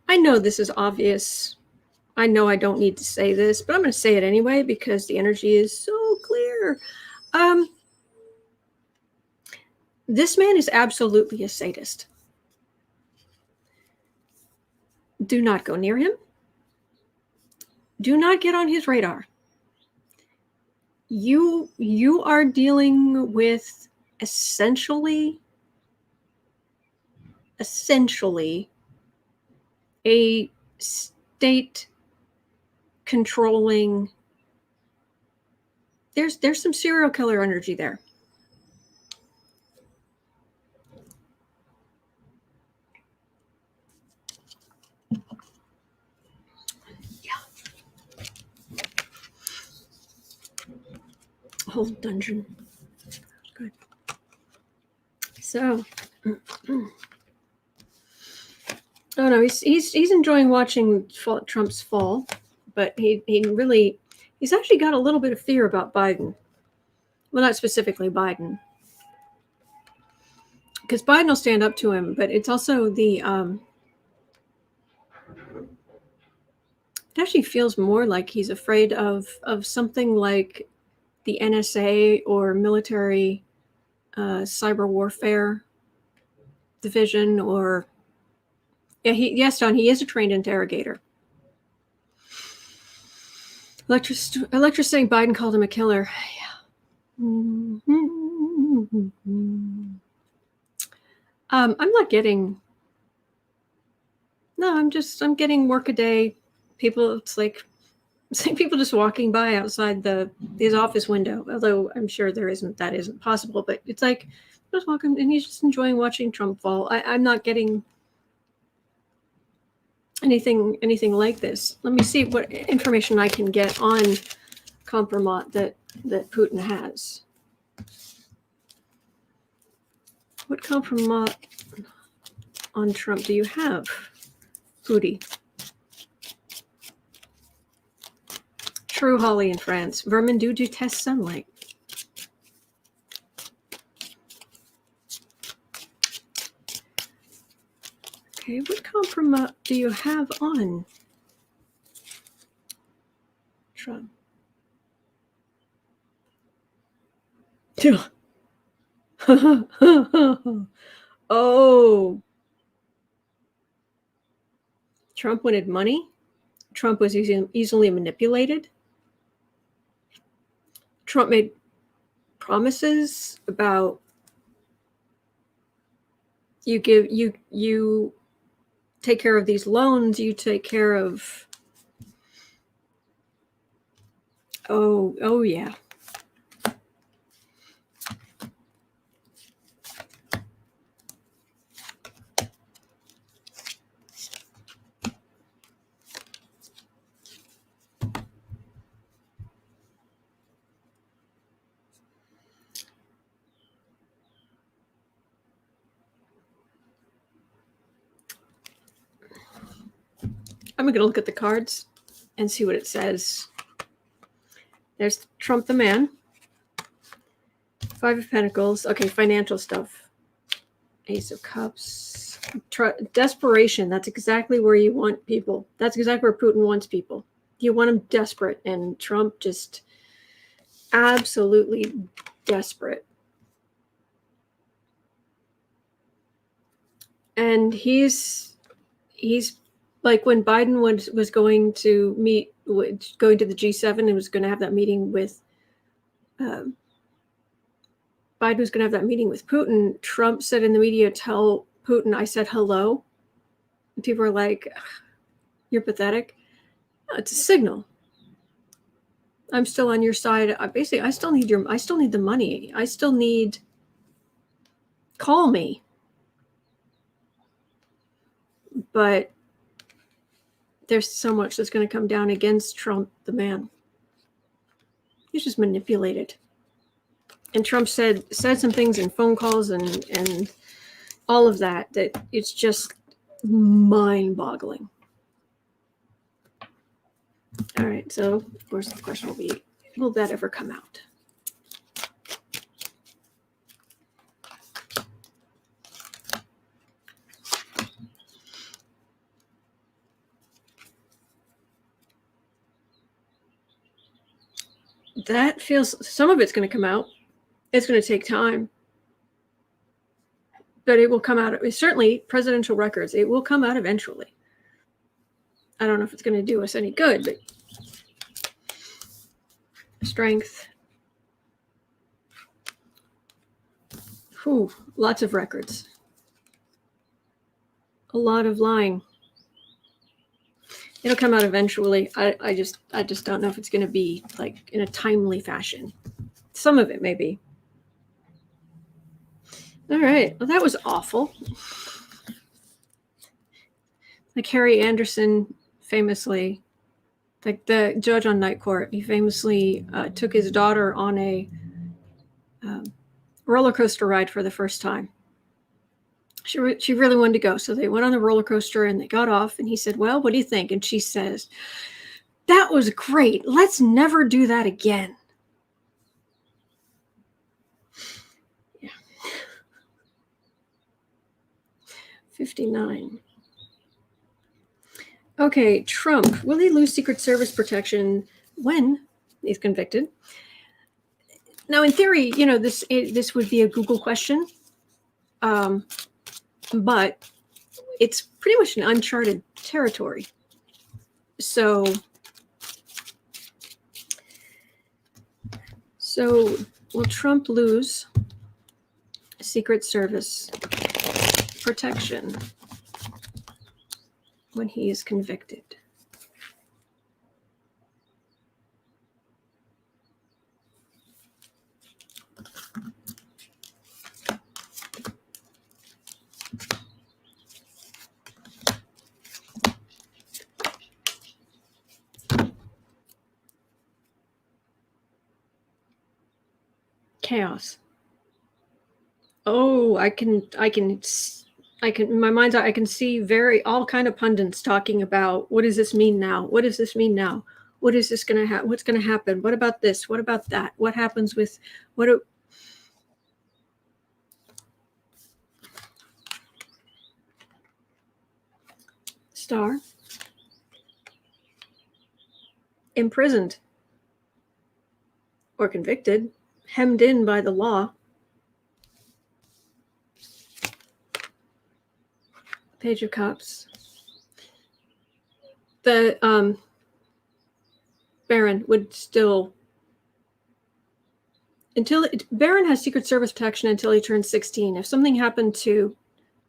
Speaker 1: I know this is obvious. I know I don't need to say this, but I'm going to say it anyway because the energy is so clear. This man is absolutely a sadist. Do not go near him. Do not get on his radar. You are dealing with essentially a state controlling. There's some serial killer energy there. Whole dungeon. Good. So, oh no, he's enjoying watching Trump's fall, but he's actually got a little bit of fear about Biden. Well, not specifically Biden, because Biden will stand up to him, but it's also the it actually feels more like he's afraid of something like the NSA or military cyber warfare division, or yes, Don, he is a trained interrogator. Electra saying Biden called him a killer. Yeah. I'm not getting. No, I'm getting workaday people. It's like people just walking by outside his office window. Although I'm sure that isn't possible. But it's like just walking, and he's just enjoying watching Trump fall. I'm not getting anything like this. Let me see what information I can get on Kompromat that Putin has. What Kompromat on Trump do you have, Foodie? True holly in France. Vermin do detest sunlight. Okay, what Kompromat do you have on Trump? Oh, Trump wanted money. Trump was easily manipulated. Trump made promises about you take care of these loans, you take care of. Oh yeah. I'm going to look at the cards and see what it says. There's Trump the man. Five of Pentacles. Okay, financial stuff. Ace of Cups. Desperation. That's exactly where you want people. That's exactly where Putin wants people. You want them desperate, and Trump just absolutely desperate. And he's like when Biden was going to going to the G7 and was going to have that meeting with Biden was going to have that meeting with Putin. Trump said in the media, "Tell Putin I said hello." And people are like, "You're pathetic." No, it's a signal. I'm still on your side. Basically, I still need the money. I still need. Call me. But there's so much that's going to come down against Trump, the man. He's just manipulated. And Trump said some things in phone calls and all of that it's just mind-boggling. All right, so of course the question will be, will that ever come out? That feels, some of it's going to come out. It's going to take time. But it will come out. Certainly, presidential records, it will come out eventually. I don't know if it's going to do us any good, but strength. Whew, lots of records. A lot of lying. It'll come out eventually. I just don't know if it's going to be like in a timely fashion. Some of it may be. All right. Well, that was awful. Like Harry Anderson famously, like the judge on Night Court, he famously took his daughter on a roller coaster ride for the first time. She really wanted to go. So they went on the roller coaster and they got off and he said, "Well, what do you think?" And she says, "That was great. Let's never do that again." Yeah. 59. Okay, Trump. Will he lose Secret Service protection when he's convicted? Now, in theory, this would be a Google question. But it's pretty much an uncharted territory. So will Trump lose Secret Service protection when he is convicted? Chaos. Oh, I can in my mind's eye, I can see all kind of pundits talking about, what does this mean now? What does this mean now? What is this going to happen? What's going to happen? What about this? What about that? What happens with what? star, imprisoned or convicted, hemmed in by the law. Page of Cups. The Baron would still, Baron has Secret Service protection until he turns 16. If something happened to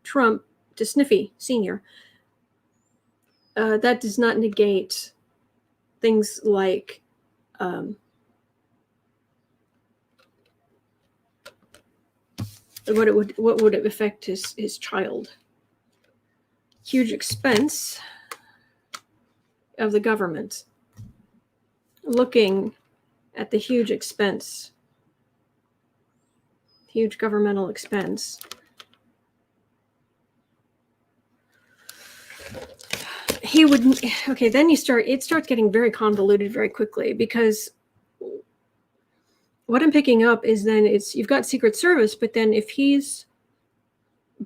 Speaker 1: Trump, to Sniffy Sr., that does not negate things like what would it affect his child. Huge expense of the government. Looking at the huge expense, huge governmental expense. He would, okay, then it starts getting very convoluted very quickly, because what I'm picking up is then you've got Secret Service, but then if he's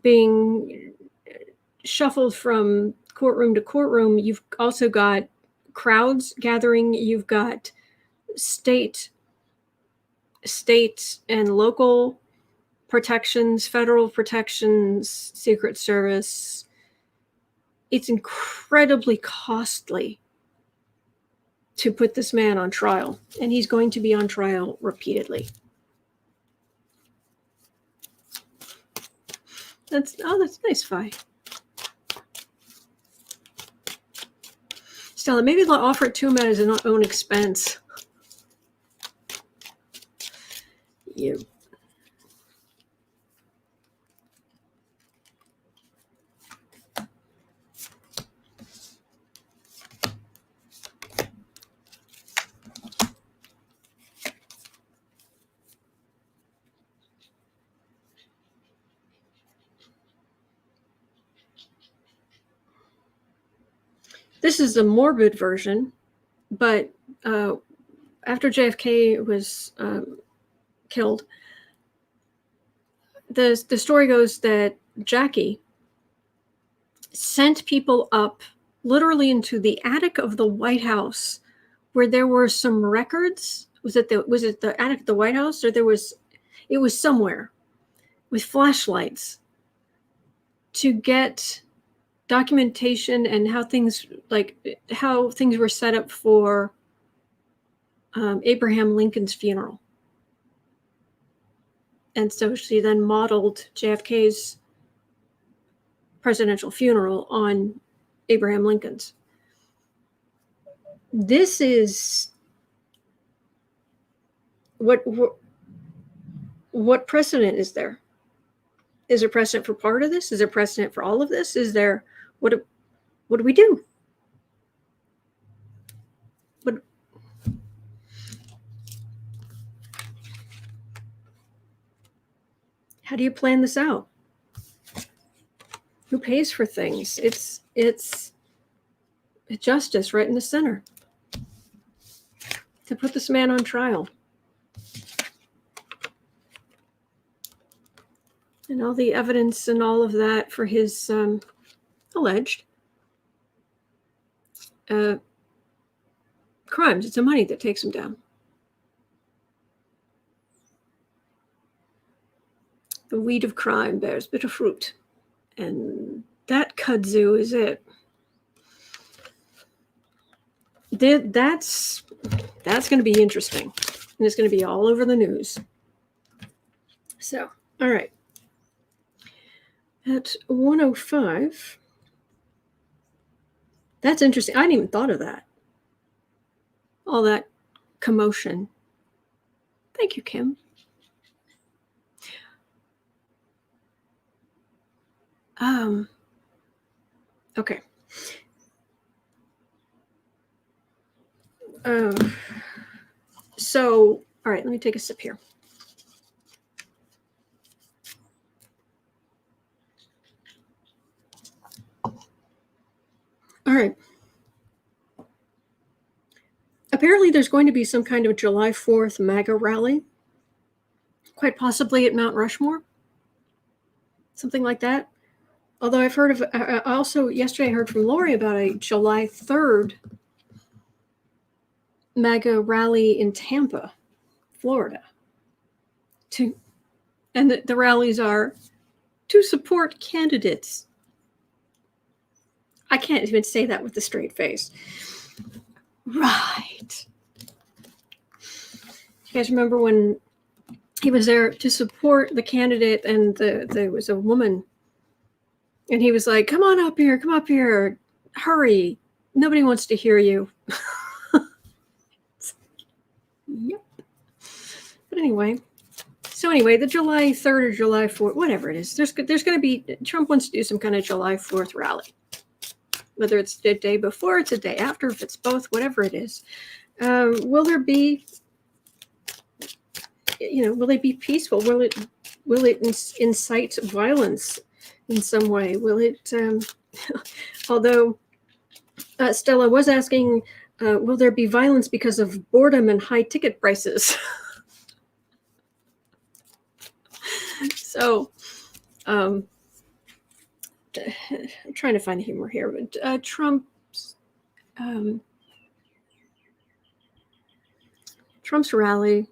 Speaker 1: being shuffled from courtroom to courtroom, you've also got crowds gathering, you've got state and local protections, federal protections, Secret Service. It's incredibly costly to put this man on trial, and he's going to be on trial repeatedly. That's nice, Fi. Stella, maybe they'll offer it to him at his own expense. You. This is the morbid version, but after JFK was killed, the story goes that Jackie sent people up literally into the attic of the White House, where there were some records. Was it the attic of the White House, or it was somewhere with flashlights to get documentation and how things were set up for Abraham Lincoln's funeral. And so she then modeled JFK's presidential funeral on Abraham Lincoln's. This is what precedent is there? Is there precedent for part of this? Is there precedent for all of this? Is there what do we do? How do you plan this out? Who pays for things? It's justice right in the center to put this man on trial. And all the evidence and all of that for his alleged crimes. It's the money that takes him down. The weed of crime bears bitter fruit. And that kudzu is it. That's going to be interesting. And it's going to be all over the news. So, all right. At 1:05. That's interesting. I hadn't even thought of that. All that commotion. Thank you, Kim. Okay. So, all right, let me take a sip here. All right. Apparently there's going to be some kind of July 4th MAGA rally, quite possibly at Mount Rushmore, something like that. Although I've heard of, I also yesterday I heard from Lori about a July 3rd MAGA rally in Tampa, Florida. And the rallies are to support candidates. I can't even say that with a straight face. Right. You guys remember when he was there to support the candidate and there was a woman and he was like, come up here, hurry. Nobody wants to hear you. Yep. But anyway, the July 3rd or July 4th, whatever it is, there's going to be, Trump wants to do some kind of July 4th rally. Whether it's the day before, it's the day after, if it's both, whatever it is. Will there be, will they be peaceful? Will it incite violence in some way? Will it, although Stella was asking, will there be violence because of boredom and high ticket prices? So, I'm trying to find humor here, but Trump's rally,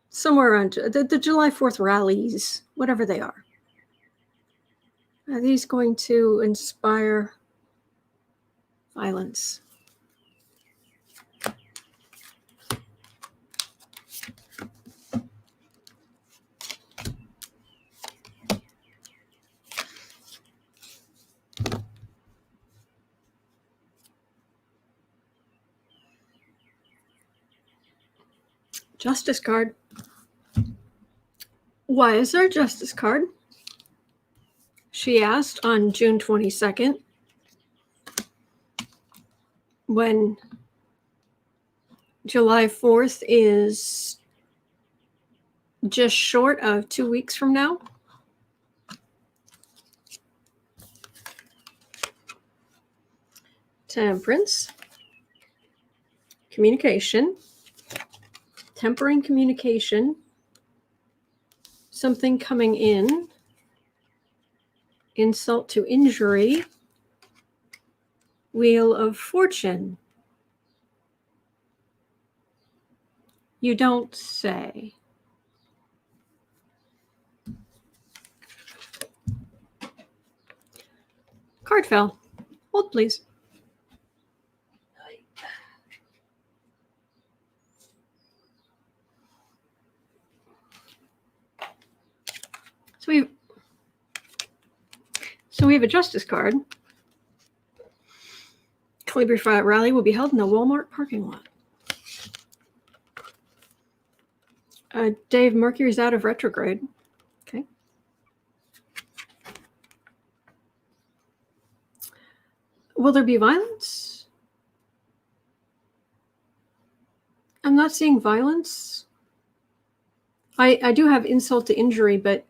Speaker 1: somewhere around the July 4th rallies, whatever they are these going to inspire violence? Justice card. Why is there a justice card? She asked on June 22nd, when July 4th is just short of 2 weeks from now. Temperance, communication, tempering communication, something coming in, insult to injury, wheel of fortune. You don't say. Card fell. Hold, please. So we have a justice card. Calligraphy rally will be held in the Walmart parking lot. Dave, Mercury's out of retrograde. Okay. Will there be violence? I'm not seeing violence. I do have insult to injury, but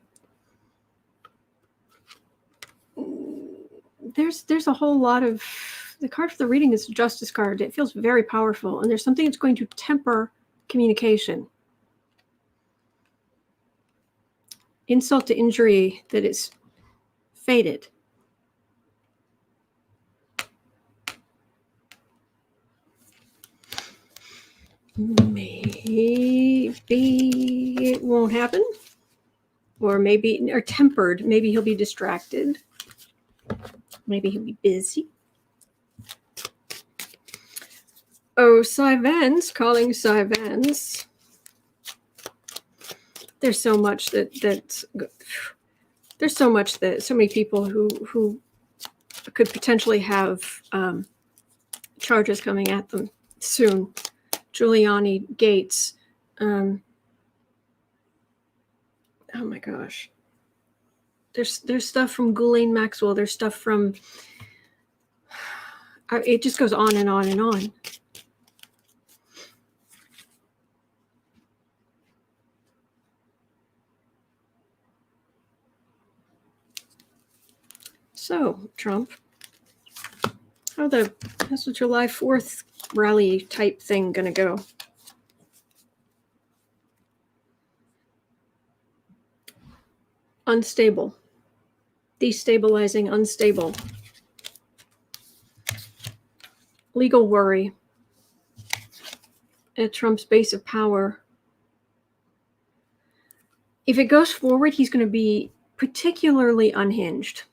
Speaker 1: there's a whole lot of, the card for the reading is a justice card. It feels very powerful, and there's something that's going to temper communication. Insult to injury that is faded. Maybe it won't happen, or tempered. Maybe he'll be distracted. Maybe he'll be busy. Oh, Cy Vance, calling Cy Vance. There's so much there's so much that so many people who could potentially have charges coming at them soon. Giuliani, Gates. Oh my gosh. There's stuff from Ghislaine Maxwell. There's stuff from. It just goes on and on and on. So, Trump, how's the July 4th rally type thing going to go? Unstable. destabilizing, unstable. Legal worry at Trump's base of power. If it goes forward, he's going to be particularly unhinged.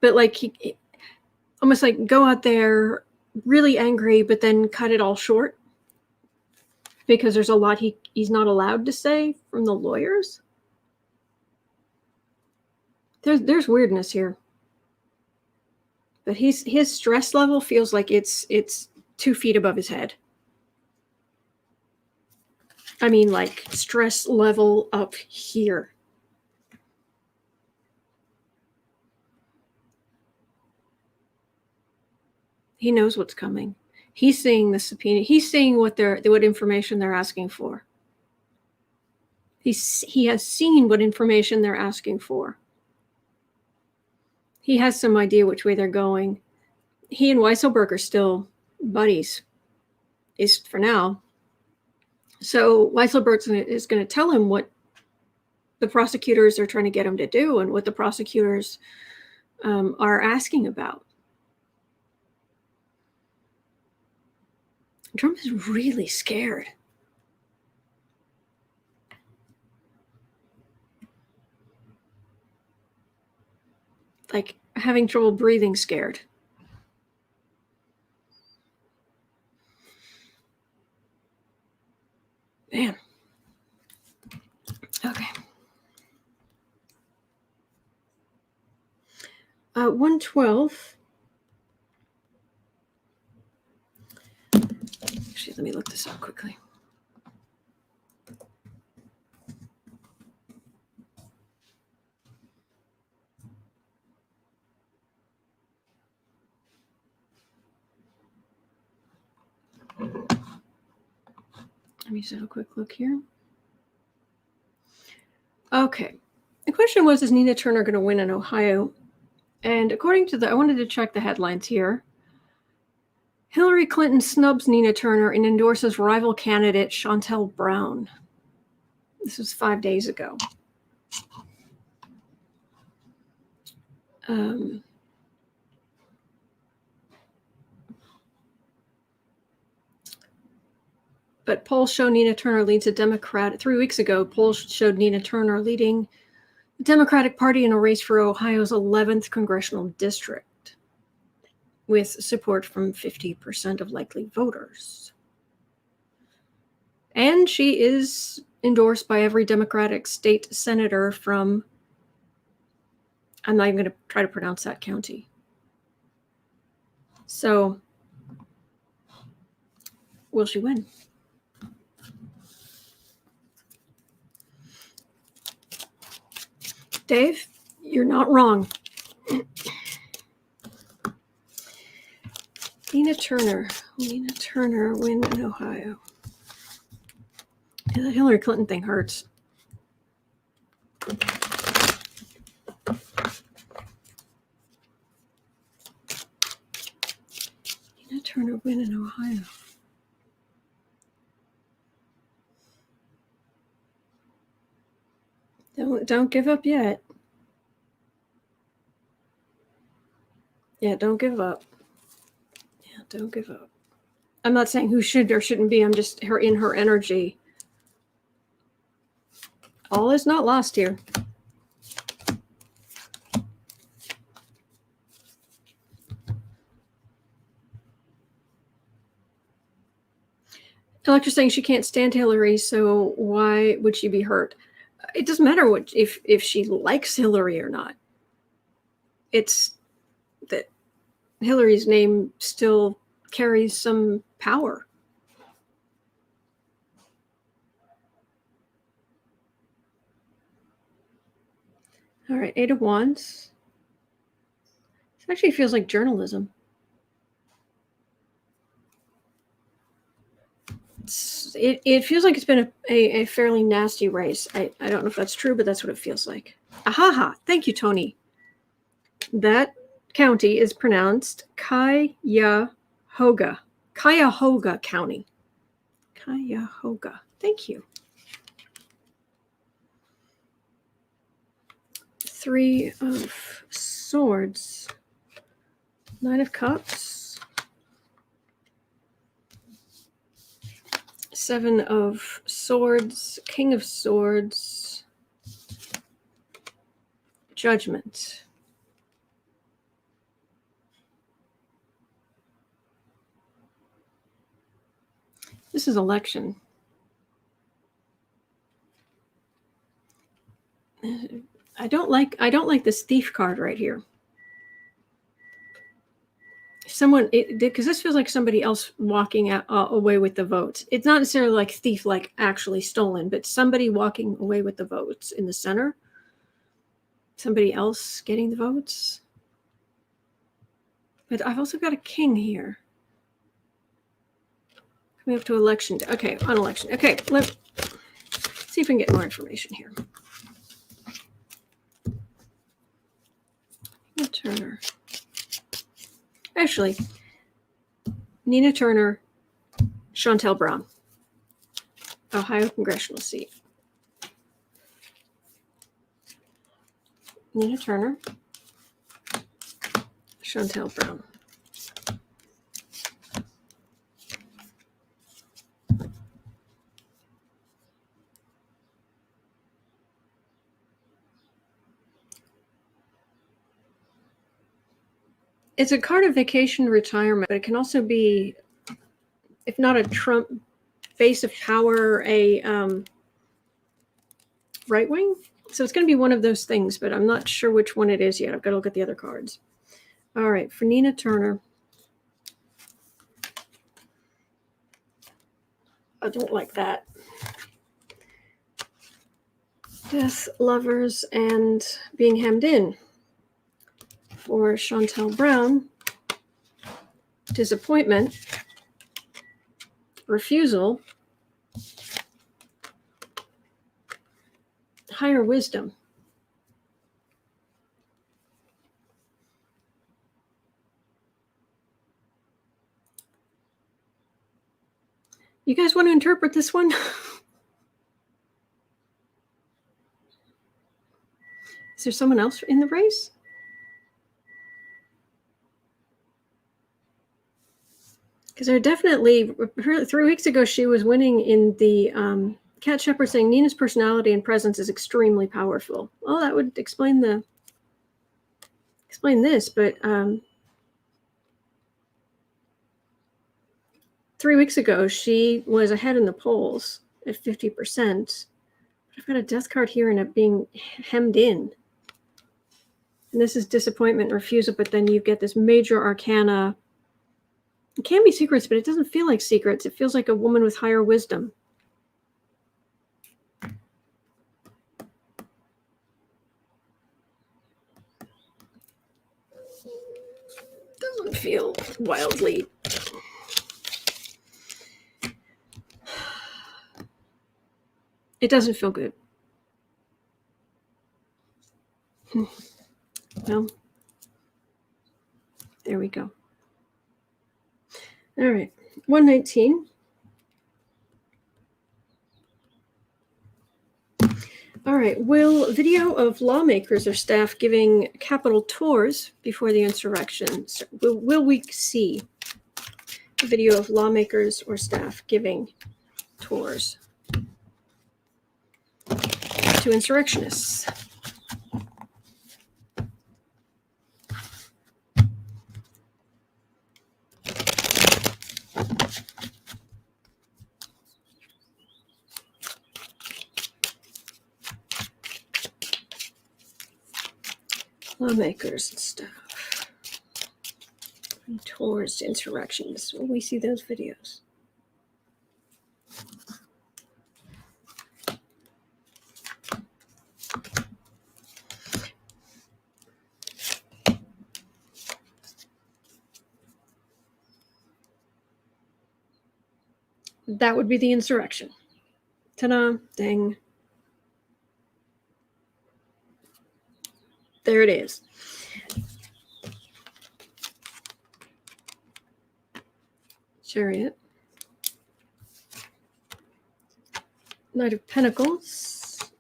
Speaker 1: But like he almost like go out there really angry, but then cut it all short because there's a lot he's not allowed to say from the lawyers. There's weirdness here. But his stress level feels like it's 2 feet above his head. I mean, like stress level up here. He knows what's coming. He's seeing the subpoena. He's seeing what information they're asking for. He has seen what information they're asking for. He has some idea which way they're going. He and Weisselberg are still buddies, is for now. So Weisselberg is going to tell him what the prosecutors are trying to get him to do and what the prosecutors are asking about. Trump is really scared. Like having trouble breathing scared. Man. Okay. 112. Actually, let me look this up quickly. Let me just have a quick look here. Okay. The question was, is Nina Turner going to win in Ohio? And according to I wanted to check the headlines here. Hillary Clinton snubs Nina Turner and endorses rival candidate Shontel Brown. This was 5 days ago. But polls show Nina Turner leads a Democrat. 3 weeks ago, polls showed Nina Turner leading the Democratic Party in a race for Ohio's 11th congressional district, with support from 50% of likely voters. And she is endorsed by every Democratic state senator from, I'm not even going to try to pronounce that county. So, will she win? Dave, you're not wrong. Nina Turner win in Ohio. Yeah, that Hillary Clinton thing hurts. Nina Turner win in Ohio. Don't give up yet. Yeah, don't give up. Yeah, don't give up. I'm not saying who should or shouldn't be. I'm just in her energy. All is not lost here. Electra's saying she can't stand Hillary, so why would she be hurt? It doesn't matter if she likes Hillary or not. It's that Hillary's name still carries some power. All right, 8 of Wands. This actually feels like journalism. It feels like it's been a fairly nasty race. I don't know if that's true, but that's what it feels like. Ahaha. Thank you, Tony. That county is pronounced Cuyahoga. Cuyahoga County. Cuyahoga. Thank you. Three of Swords, Nine of Cups, Seven of Swords, King of Swords, Judgment. This is election. I don't like this thief card right here. Someone, because this feels like somebody else walking away with the votes. It's not necessarily like thief, like actually stolen, but somebody walking away with the votes in the center. Somebody else getting the votes. But I've also got a king here. Coming up to election day. Okay, on election. Okay, let's see if we can get more information here. Nina Turner. Actually, Nina Turner, Shontel Brown, Ohio congressional seat. Nina Turner, Shontel Brown. It's a card of vacation retirement, but it can also be, if not a Trump base of power, a right wing. So it's going to be one of those things, but I'm not sure which one it is yet. I've got to look at the other cards. All right, for Nina Turner. I don't like that. Death, lovers, and being hemmed in. For Shontel Brown, disappointment, refusal, higher wisdom. You guys want to interpret this one? Is there someone else in the race? Because there definitely, 3 weeks ago, she was winning in the Cat Shepherd saying Nina's personality and presence is extremely powerful. Well, that would explain this, but 3 weeks ago, she was ahead in the polls at 50%. I've got a death card here and it being hemmed in. And this is disappointment, refusal, but then you get this major arcana. It can be secrets, but it doesn't feel like secrets. It feels like a woman with higher wisdom. Doesn't feel wildly. It doesn't feel good. Well, there we go. All right, 119. All right, will video of lawmakers or staff giving Capitol tours before the insurrection, will we see a video of lawmakers or staff giving tours to insurrectionists? Lawmakers and stuff. And tours to insurrections. Will we see those videos? That would be the insurrection. Ta-da, dang. There it is. Chariot. Knight of Pentacles.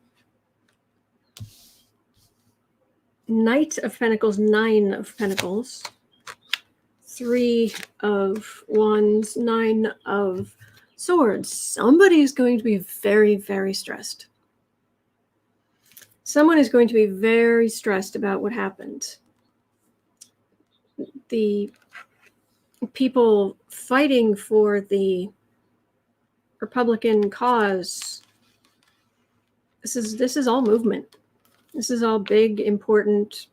Speaker 1: Knight of Pentacles, Nine of Pentacles, Three of Wands, Nine of Swords. Somebody is going to be very, very stressed. Someone is going to be very stressed about what happened. The people fighting for the Republican cause, this is all movement. This is all big, important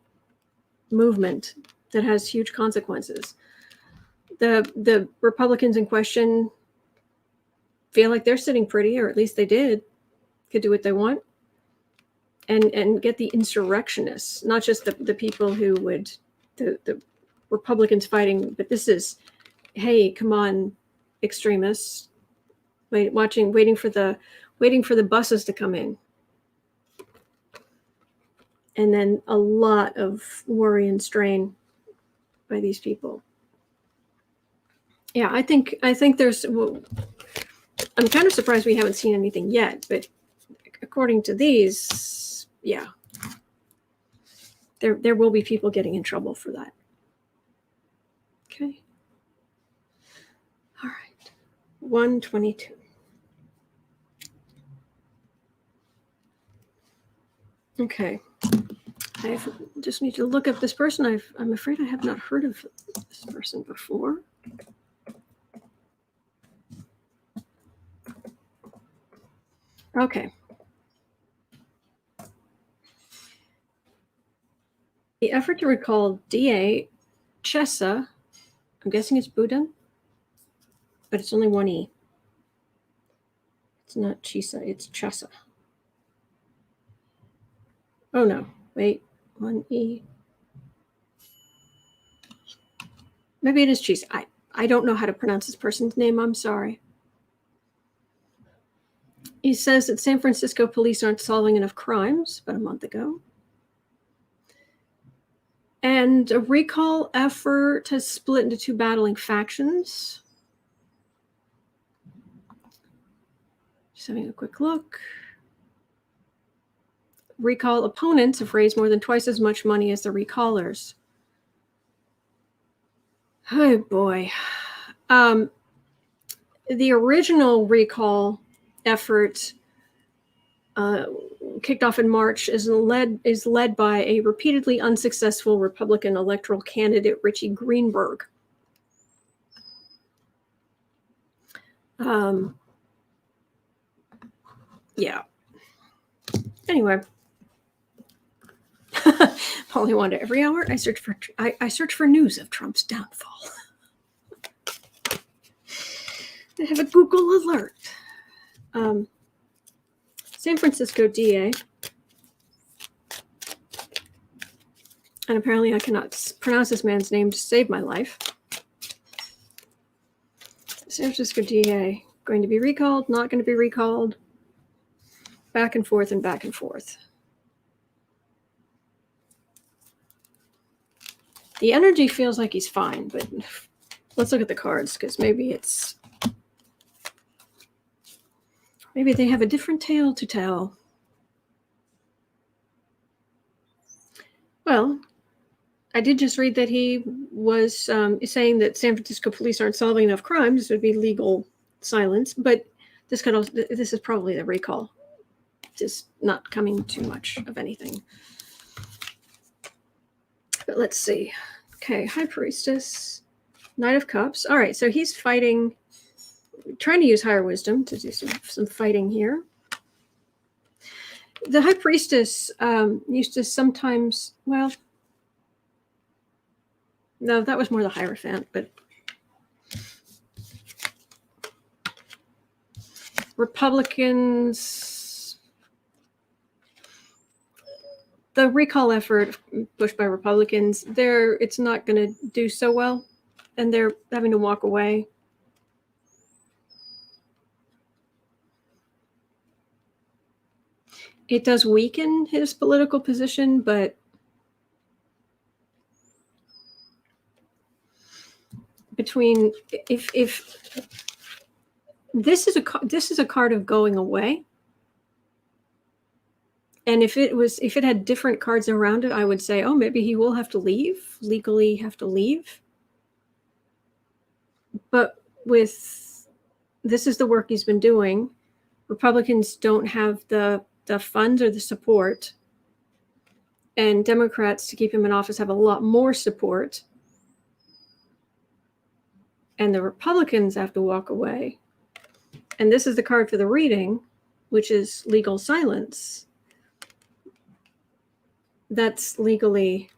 Speaker 1: movement that has huge consequences. The Republicans in question feel like they're sitting pretty, or at least they did, could do what they want, and get the insurrectionists, not just the people who would, the Republicans fighting, but this is, hey, come on, extremists, waiting for the buses to come in. And then a lot of worry and strain by these people. Yeah, I think there's, well, I'm kind of surprised we haven't seen anything yet, but according to these, yeah, there will be people getting in trouble for that. Okay. All right. 122. Okay. I just need to look up this person. I'm afraid I have not heard of this person before. Okay. The effort to recall DA Chesa, I'm guessing it's Boudin, but it's only one E. It's not Chesa, it's Chesa. Oh no, wait, one E. Maybe it is Chesa. I don't know how to pronounce this person's name, I'm sorry. He says that San Francisco police aren't solving enough crimes, about a month ago. And a recall effort has split into two battling factions. Just having a quick look. Recall opponents have raised more than twice as much money as the recallers. Oh boy. The original recall effort kicked off in March is led by a repeatedly unsuccessful Republican electoral candidate, Richie Greenberg. Yeah. Anyway, Polly Wanda, every hour I search for news of Trump's downfall. I have a Google alert. San Francisco DA, and apparently I cannot pronounce this man's name to save my life. San Francisco DA, going to be recalled, not going to be recalled, back and forth and back and forth. The energy feels like he's fine, but let's look at the cards, because maybe they have a different tale to tell. Well, I did just read that he was saying that San Francisco police aren't solving enough crimes. This would be legal silence, but this is probably the recall. Just not coming too much of anything. But let's see. Okay, High Priestess, Knight of Cups. All right, so he's fighting, trying to use higher wisdom to do some fighting here. The High Priestess used to sometimes, well, no, that was more the Hierophant, but Republicans, the recall effort pushed by Republicans, it's not going to do so well, and they're having to walk away. It does weaken his political position, but if this is a card of going away, And if it had different cards around it, I would say, oh, maybe he will have to leave, legally have to leave. But this is the work he's been doing. Republicans don't have the funds or the support, and Democrats, to keep him in office, have a lot more support. And the Republicans have to walk away. And this is the card for the reading, which is legal silence. That's legally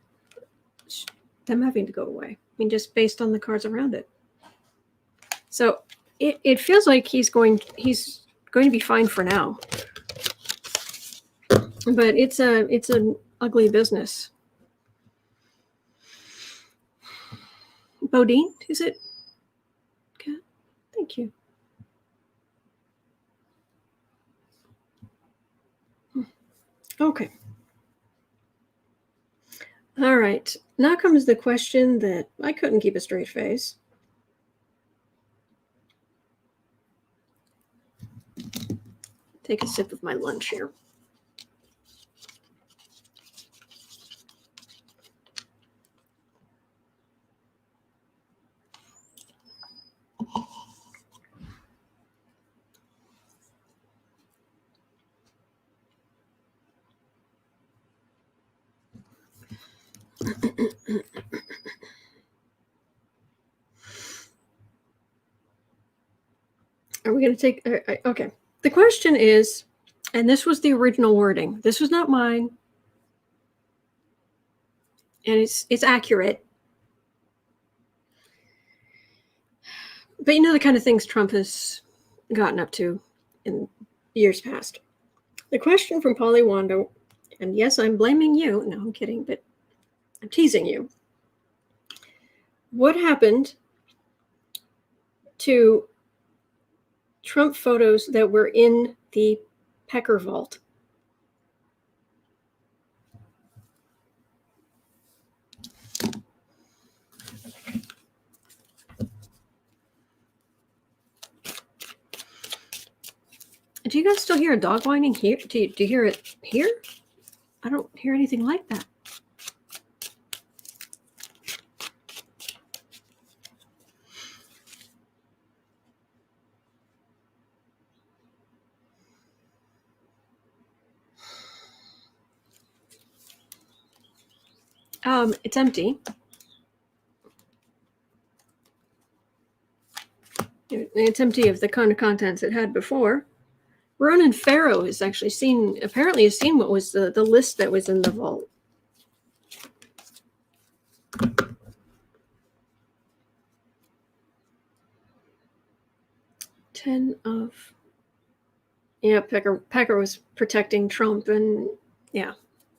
Speaker 1: them having to go away. I mean, just based on the cards around it. So it feels like he's going to be fine for now. But it's an ugly business. Boudin, is it? Okay, thank you. Okay. All right. Now comes the question that I couldn't keep a straight face. Take a sip of my lunch here. Are we going to take... okay. The question is, and this was the original wording. This was not mine. And it's accurate. But you know the kind of things Trump has gotten up to in years past. The question from Polly Wanda, and yes, I'm blaming you. No, I'm kidding, but I'm teasing you. What happened to Trump photos that were in the Pecker vault? Do you guys still hear a dog whining here? Do you hear it here? I don't hear anything like that. It's empty. It's empty of the kind of contents it had before. Ronan Farrow has actually apparently has seen what was the list that was in the vault. Yeah, Pecker was protecting Trump, and yeah,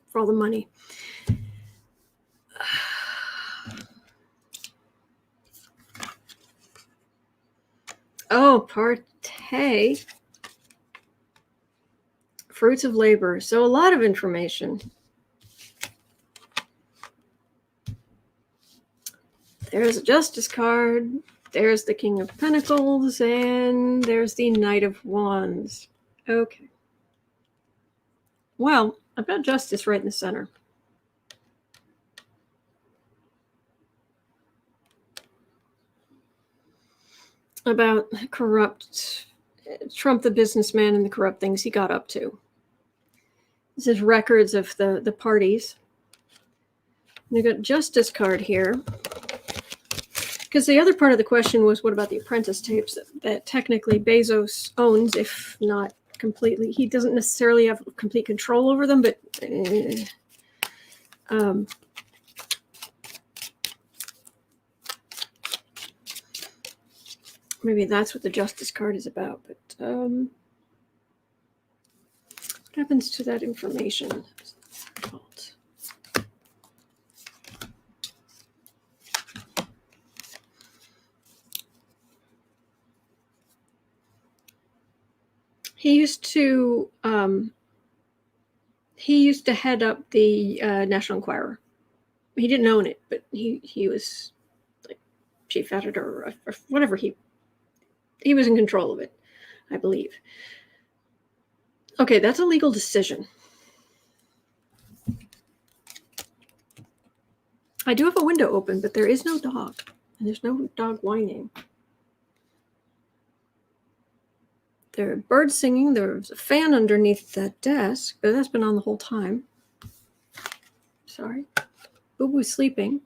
Speaker 1: for all the money. Oh, Part A. Fruits of labor. So a lot of information. There's a justice card. There's the King of Pentacles. And there's the Knight of Wands. Okay. Well, I've got justice right in the center. About corrupt Trump, the businessman, and the corrupt things he got up to. This is records of the parties. And I got justice card here. Because the other part of the question was, what about the apprentice tapes that technically Bezos owns, if not completely? He doesn't necessarily have complete control over them, but maybe that's what the justice card is about. But what happens to that information? He used to head up the National Enquirer. He didn't own it, but he was like chief editor or whatever. He was in control of it, I believe. Okay, that's a legal decision. I do have a window open, but there is no dog. And there's no dog whining. There are birds singing. There's a fan underneath that desk, but that's been on the whole time. Sorry. Boo Boo's sleeping.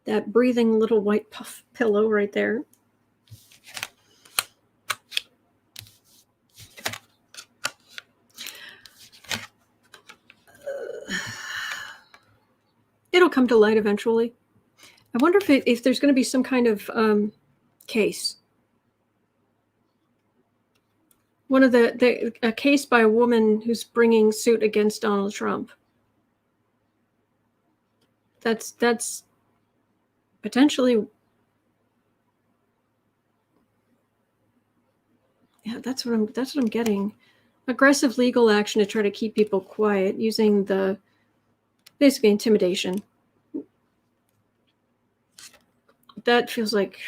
Speaker 1: That breathing little white puff pillow right there. It'll come to light eventually. I wonder if there's going to be some kind of case. One of a case by a woman who's bringing suit against Donald Trump. That's potentially, yeah, that's what I'm getting. Aggressive legal action to try to keep people quiet using basically intimidation. That feels like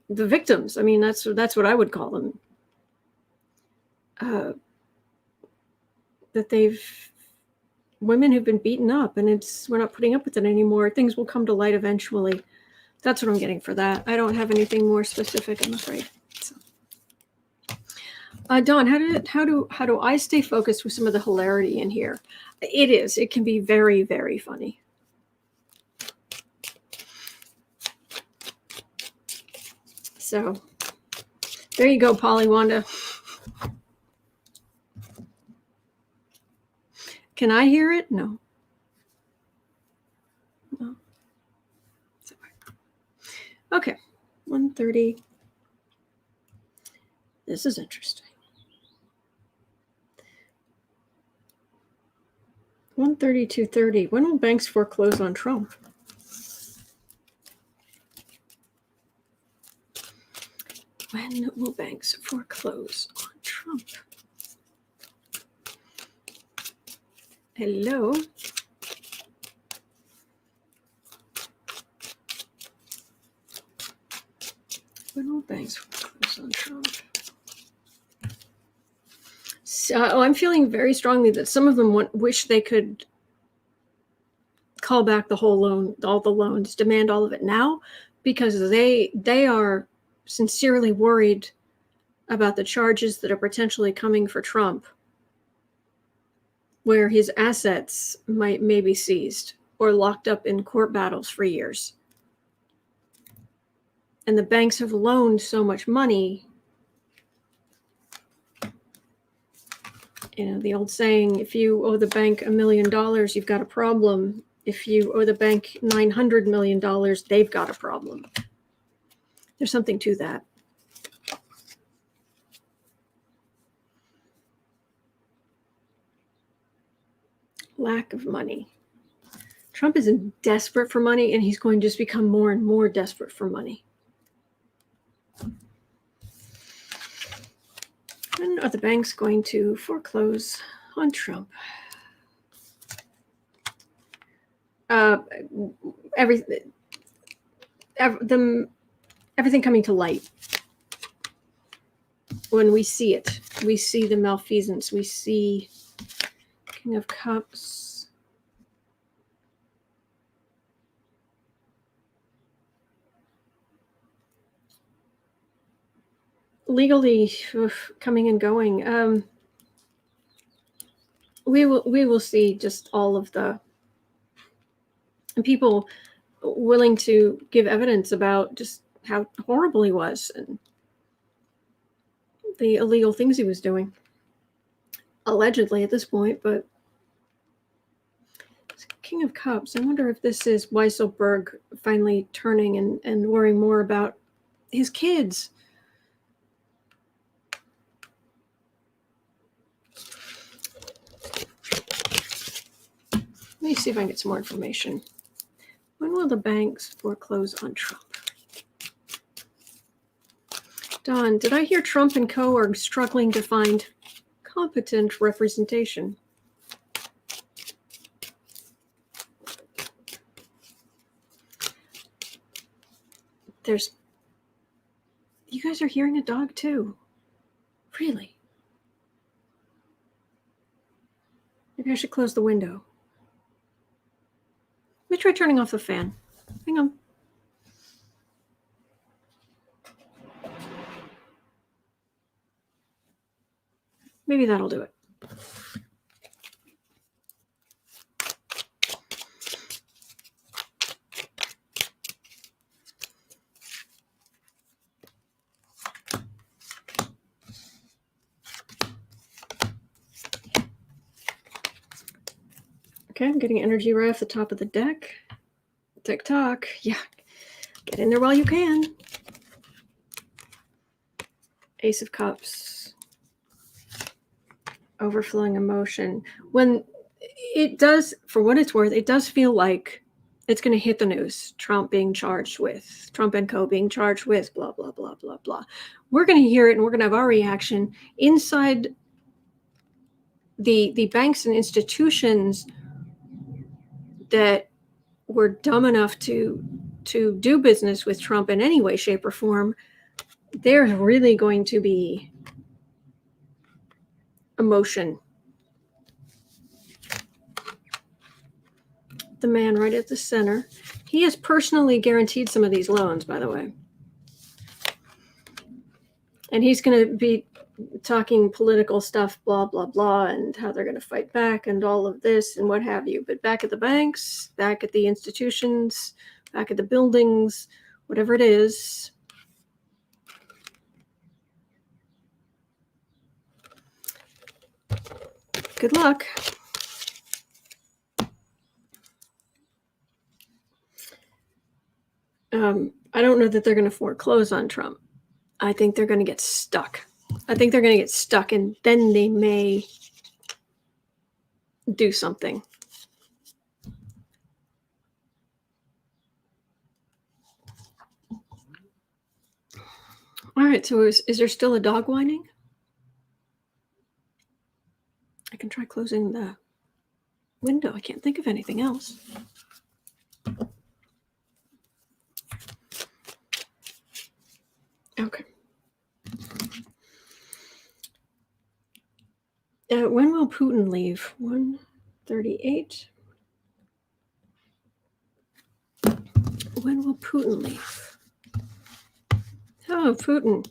Speaker 1: the victims. I mean, that's what I would call them. That women who've been beaten up, and we're not putting up with it anymore. Things will come to light eventually. That's what I'm getting for that. I don't have anything more specific, I'm afraid. So. Dawn, how do I stay focused with some of the hilarity in here? It can be very, very funny. So there you go, Polly Wanda. Can I hear it? No. No. Sorry. Okay. 1:30. This is interesting. 1:30, 2:30. When will banks foreclose on Trump? When will banks foreclose on Trump? Hello. When will banks foreclose on Trump? So, I'm feeling very strongly that some of them wish they could call back the whole loan, all the loans, demand all of it now, because they are sincerely worried about the charges that are potentially coming for Trump, where his assets may be seized or locked up in court battles for years. And the banks have loaned so much money. You know, the old saying, if you owe the bank $1 million, you've got a problem. If you owe the bank $900 million, they've got a problem. There's something to that. Lack of money. Trump is desperate for money, and he's going to just become more and more desperate for money. When are the banks going to foreclose on Trump? Everything coming to light. When we see it, we see the malfeasance. We see King of Cups. Legally coming and going. We will see just all of the people willing to give evidence about just how horrible he was and the illegal things he was doing. Allegedly at this point, but King of Cups. I wonder if this is Weisselberg finally turning and worrying more about his kids. Let me see if I can get some more information. When will the banks foreclose on Trump? Don, did I hear Trump and co. are struggling to find competent representation? You guys are hearing a dog too. Really? Maybe I should close the window. try turning off the fan. Hang on. Maybe that'll do it. Okay, I'm getting energy right off the top of the deck. Tick-tock. Yeah, get in there while you can. Ace of Cups. Overflowing emotion. When it does, for what it's worth, it does feel like it's going to hit the news. Trump being charged with, Trump and co being charged with, blah, blah, blah, blah, blah. We're going to hear it and we're going to have our reaction inside the banks and institutions that were dumb enough to do business with Trump in any way, shape, or form. There's really going to be emotion. The man right at the center. He has personally guaranteed some of these loans, by the way. And he's going to be talking political stuff, blah, blah, blah, and how they're going to fight back and all of this and what have you. But back at the banks, back at the institutions, back at the buildings, whatever it is, good luck. I don't know that they're going to foreclose on Trump. I think they're going to get stuck. I think they're going to get stuck, and then they may do something. All right, so is there still a dog whining? I can try closing the window. I can't think of anything else. Okay. When will Putin leave? 1:38. When will Putin leave? Oh, Putin.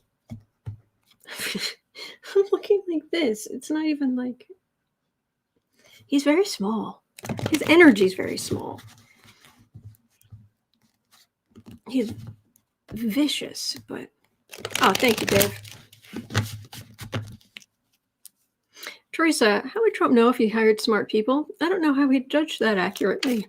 Speaker 1: I'm looking like this. It's not even like... He's very small. His energy is very small. He's vicious, but... Oh, thank you, Dave. Teresa, how would Trump know if he hired smart people? I don't know how he'd judge that accurately.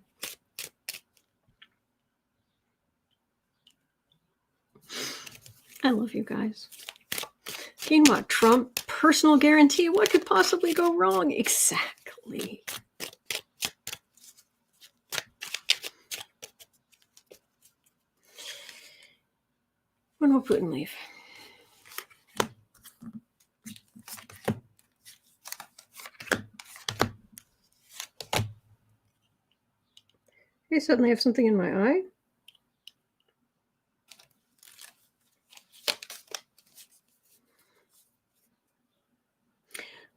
Speaker 1: I love you guys. Meanwhile, Trump, personal guarantee. What could possibly go wrong? Exactly. When will Putin leave? I suddenly have something in my eye.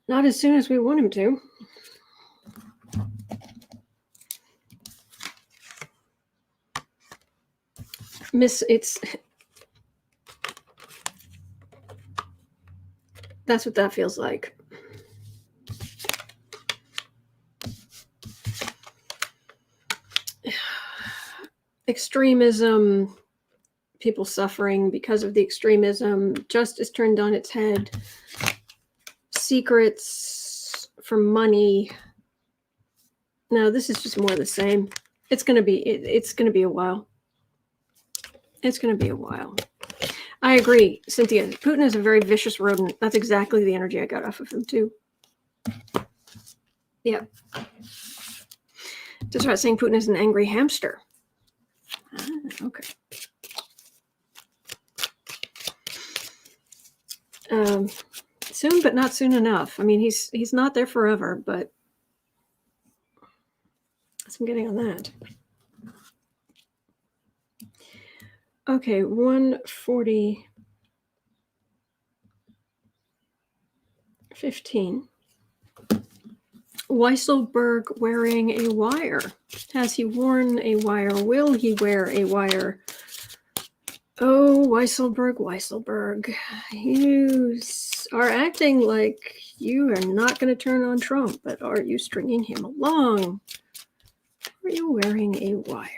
Speaker 1: Not as soon as we want him to. That's what that feels like. Extremism, people suffering because of the extremism, justice turned on its head, secrets for money. No, this is just more of the same. It's gonna be a while. It's gonna be a while. I agree, Cynthia. Putin is a very vicious rodent. That's exactly the energy I got off of him too. Yeah. Just about saying Putin is an angry hamster. Okay. Soon, but not soon enough. I mean, he's not there forever, but that's what I'm getting on that. Okay, 1:40, 15. Weisselberg wearing a wire? Has he worn a wire? Will he wear a wire? Oh, Weisselberg. You are acting like you are not going to turn on Trump, but are you stringing him along? Are you wearing a wire?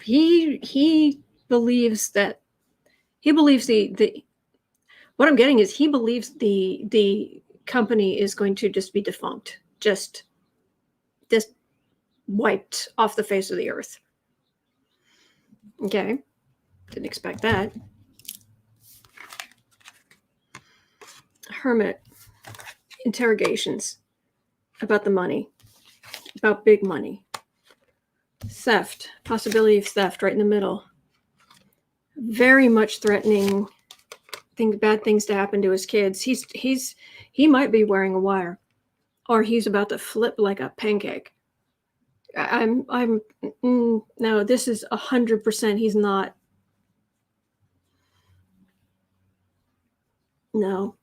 Speaker 1: He believes that what I'm getting is he believes the company is going to just be defunct, just wiped off the face of the earth. Okay, didn't expect that. Hermit interrogations about the money, about big money. Theft, possibility of theft right in the middle. Very much threatening bad things to happen to his kids. He might be wearing a wire, or he's about to flip like a pancake. No, this is 100%. He's not. No,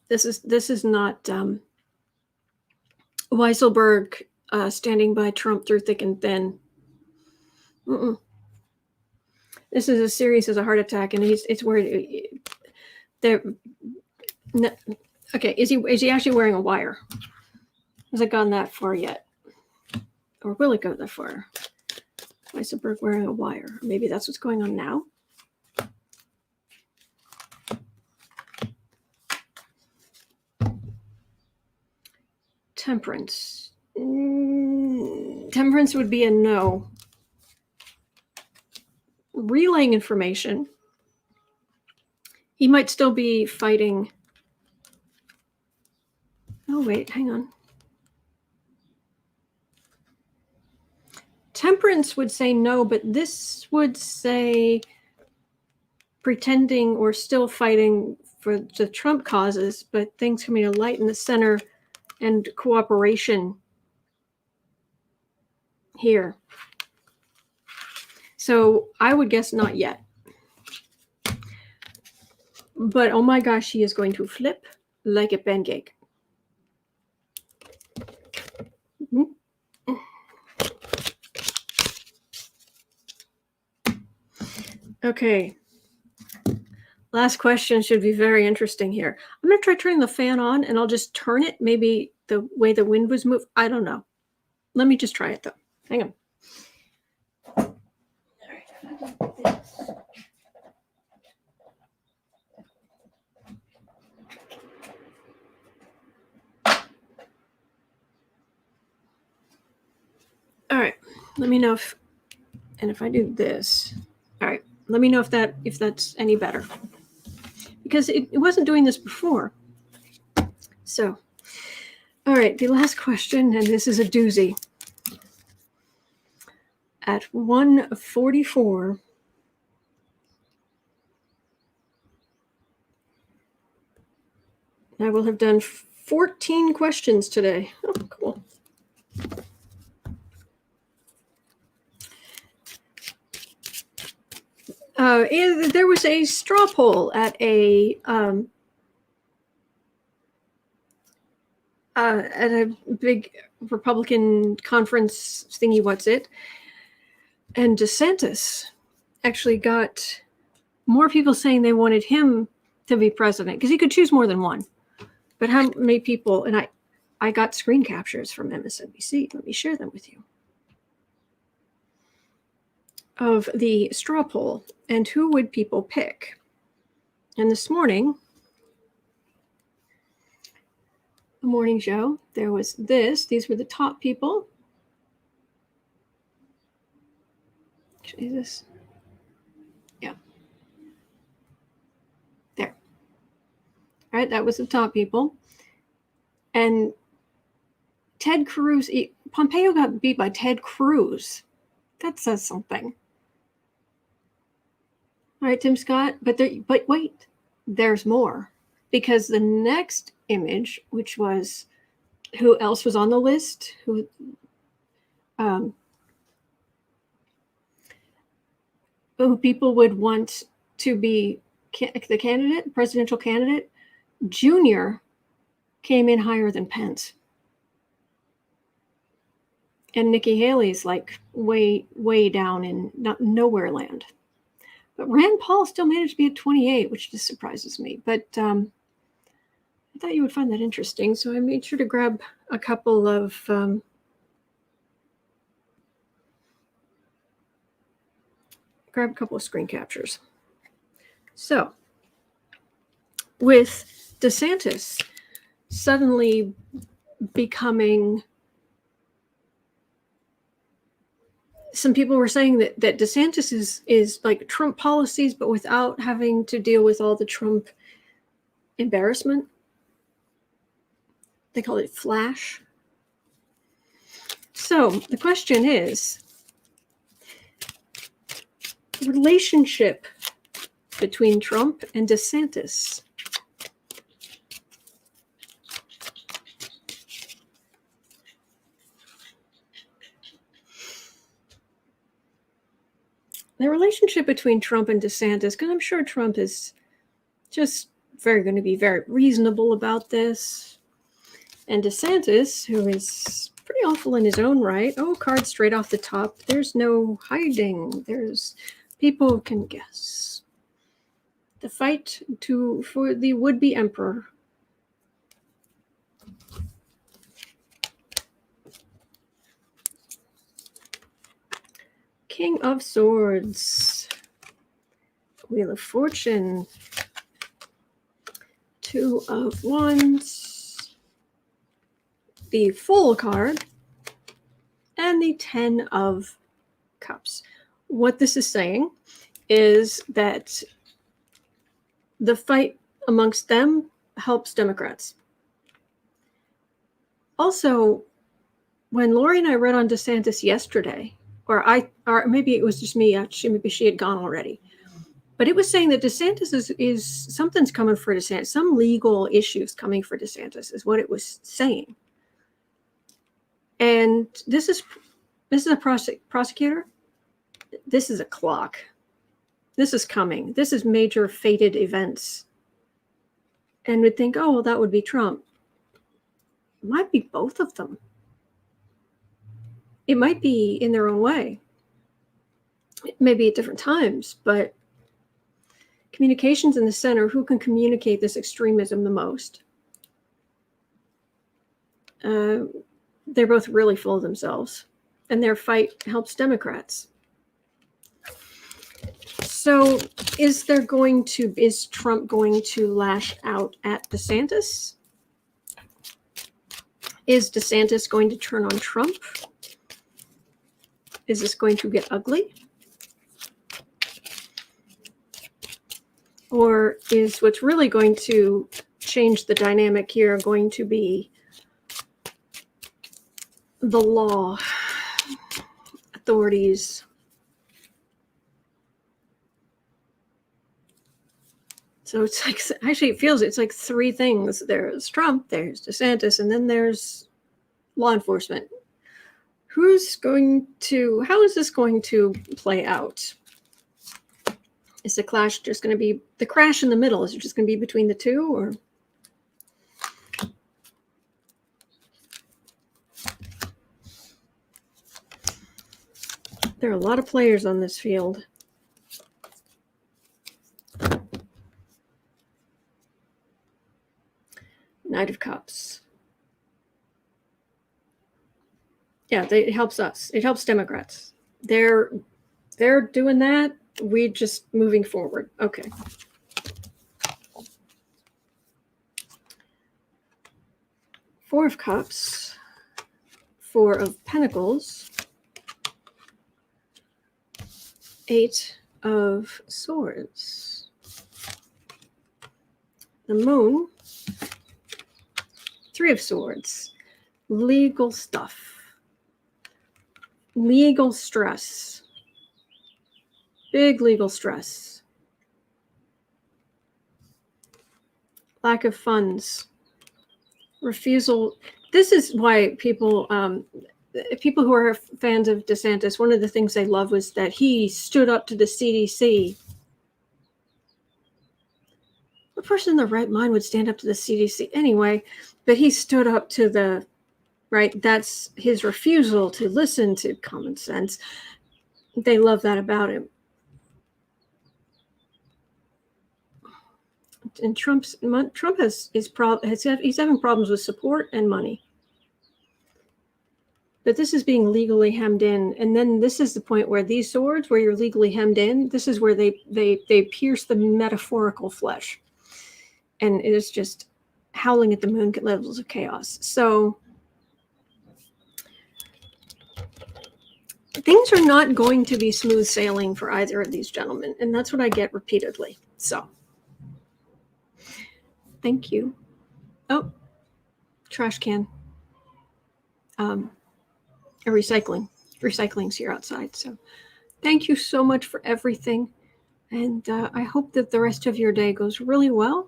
Speaker 1: this is not Weisselberg standing by Trump through thick and thin. This is as serious as a heart attack, and it's where there. No, okay, is he actually wearing a wire? Has it gone that far yet, or will it go that far? Weisselberg wearing a wire. Maybe that's what's going on now. Temperance. Temperance would be a no. Relaying information. He might still be fighting. Oh, wait, hang on. Temperance would say no, but this would say pretending or still fighting for the Trump causes, but things coming to light in the center and cooperation here. So I would guess not yet. But oh my gosh, he is going to flip like a pancake. Okay. Last question should be very interesting here. I'm going to try turning the fan on, and I'll just turn it maybe the way the wind was moved. I don't know. Let me just try it, though. Hang on. All right. Let me know if I do this. All right. Let me know if that's any better. Because it wasn't doing this before. So, all right, the last question, and this is a doozy. At 1:44, I will have done 14 questions today. Oh, cool. There was a straw poll at a big Republican conference thingy, what's it? And DeSantis actually got more people saying they wanted him to be president because he could choose more than one. But how many people? And I got screen captures from MSNBC. Let me share them with you. Of the straw poll and who would people pick. And this morning, the morning show, there was this. These were the top people. Actually, this. Yeah. There. All right, that was the top people. And Ted Cruz, Pompeo got beat by Ted Cruz That says something. All right, Tim Scott, but wait, there's more. Because the next image, which was who else was on the list, who people would want to be the candidate, presidential candidate, Junior came in higher than Pence. And Nikki Haley's like way, way down in nowhere land. But Rand Paul still managed to be at 28, which just surprises me. But I thought you would find that interesting. So I made sure to grab a couple of screen captures. So with DeSantis suddenly becoming, some people were saying that DeSantis is like Trump policies, but without having to deal with all the Trump embarrassment. They call it flash. So the question is, relationship between Trump and DeSantis. The relationship between Trump and DeSantis, because I'm sure Trump is just going to be very reasonable about this. And DeSantis, who is pretty awful in his own right, card straight off the top. There's no hiding. There's people can guess. The fight for the would-be emperor. King of Swords, Wheel of Fortune, Two of Wands, the Fool card, and the 10 of Cups. What this is saying is that the fight amongst them helps Democrats. Also, when Lori and I read on DeSantis yesterday, or maybe it was just me, maybe she had gone already, but it was saying that DeSantis is something's coming for DeSantis, some legal issues coming for DeSantis is what it was saying. And this is a prosecutor. This is a clock. This is coming. This is major fated events. And would think, well, that would be Trump. It might be both of them. It might be in their own way. It may be at different times, but communications in the center, who can communicate this extremism the most? They're both really full of themselves, and their fight helps Democrats. So is Trump going to lash out at DeSantis? Is DeSantis going to turn on Trump? Is this going to get ugly? Or is what's really going to change the dynamic here going to be the law, authorities? So it's like, actually it feels it's like three things. There's Trump, there's DeSantis, and then there's law enforcement. How is this going to play out? Is the clash just going to be the crash in the middle? Is it just going to be between the two, or? There are a lot of players on this field. Knight of Cups. Yeah, it helps us. It helps Democrats. They're doing that. We're just moving forward. Okay. Four of Cups. Four of Pentacles. Eight of Swords. The Moon. Three of Swords. Legal stuff. Legal stress. Big legal stress. Lack of funds. Refusal. This is why people who are fans of DeSantis, one of the things they love was that he stood up to the CDC. What person in their right mind would stand up to the CDC anyway? But he stood up to the, right? That's his refusal to listen to common sense. They love that about him. And Trump he's having problems with support and money. But this is being legally hemmed in, and then this is the point where these swords, where you're legally hemmed in, this is where they pierce the metaphorical flesh, and it is just howling at the moon levels of chaos. So things are not going to be smooth sailing for either of these gentlemen, and that's what I get repeatedly. So thank you. Oh, trash can. Recycling's here outside. So thank you so much for everything. And I hope that the rest of your day goes really well.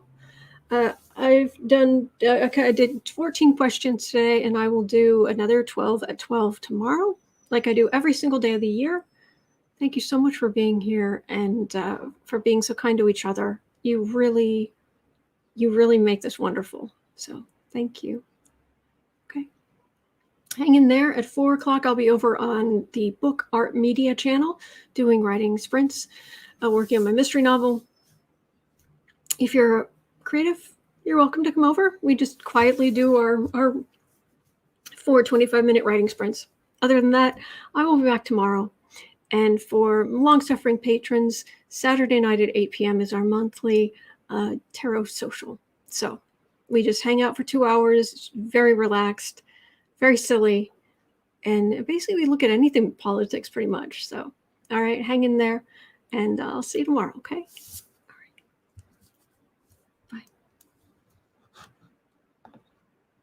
Speaker 1: I did 14 questions today, and I will do another 12 at 12 tomorrow, like I do every single day of the year. Thank you so much for being here and for being so kind to each other. You really make this wonderful. So thank you. Okay. Hang in there. At 4 o'clock, I'll be over on the Book Art Media channel doing writing sprints, working on my mystery novel. If you're creative, you're welcome to come over. We just quietly do our 4 25-minute writing sprints. Other than that, I will be back tomorrow. And for long-suffering patrons, Saturday night at 8 p.m. is our monthly tarot social. So we just hang out for 2 hours, very relaxed, very silly, and basically we look at anything politics pretty much. So, all right, hang in there, and I'll see you tomorrow, okay?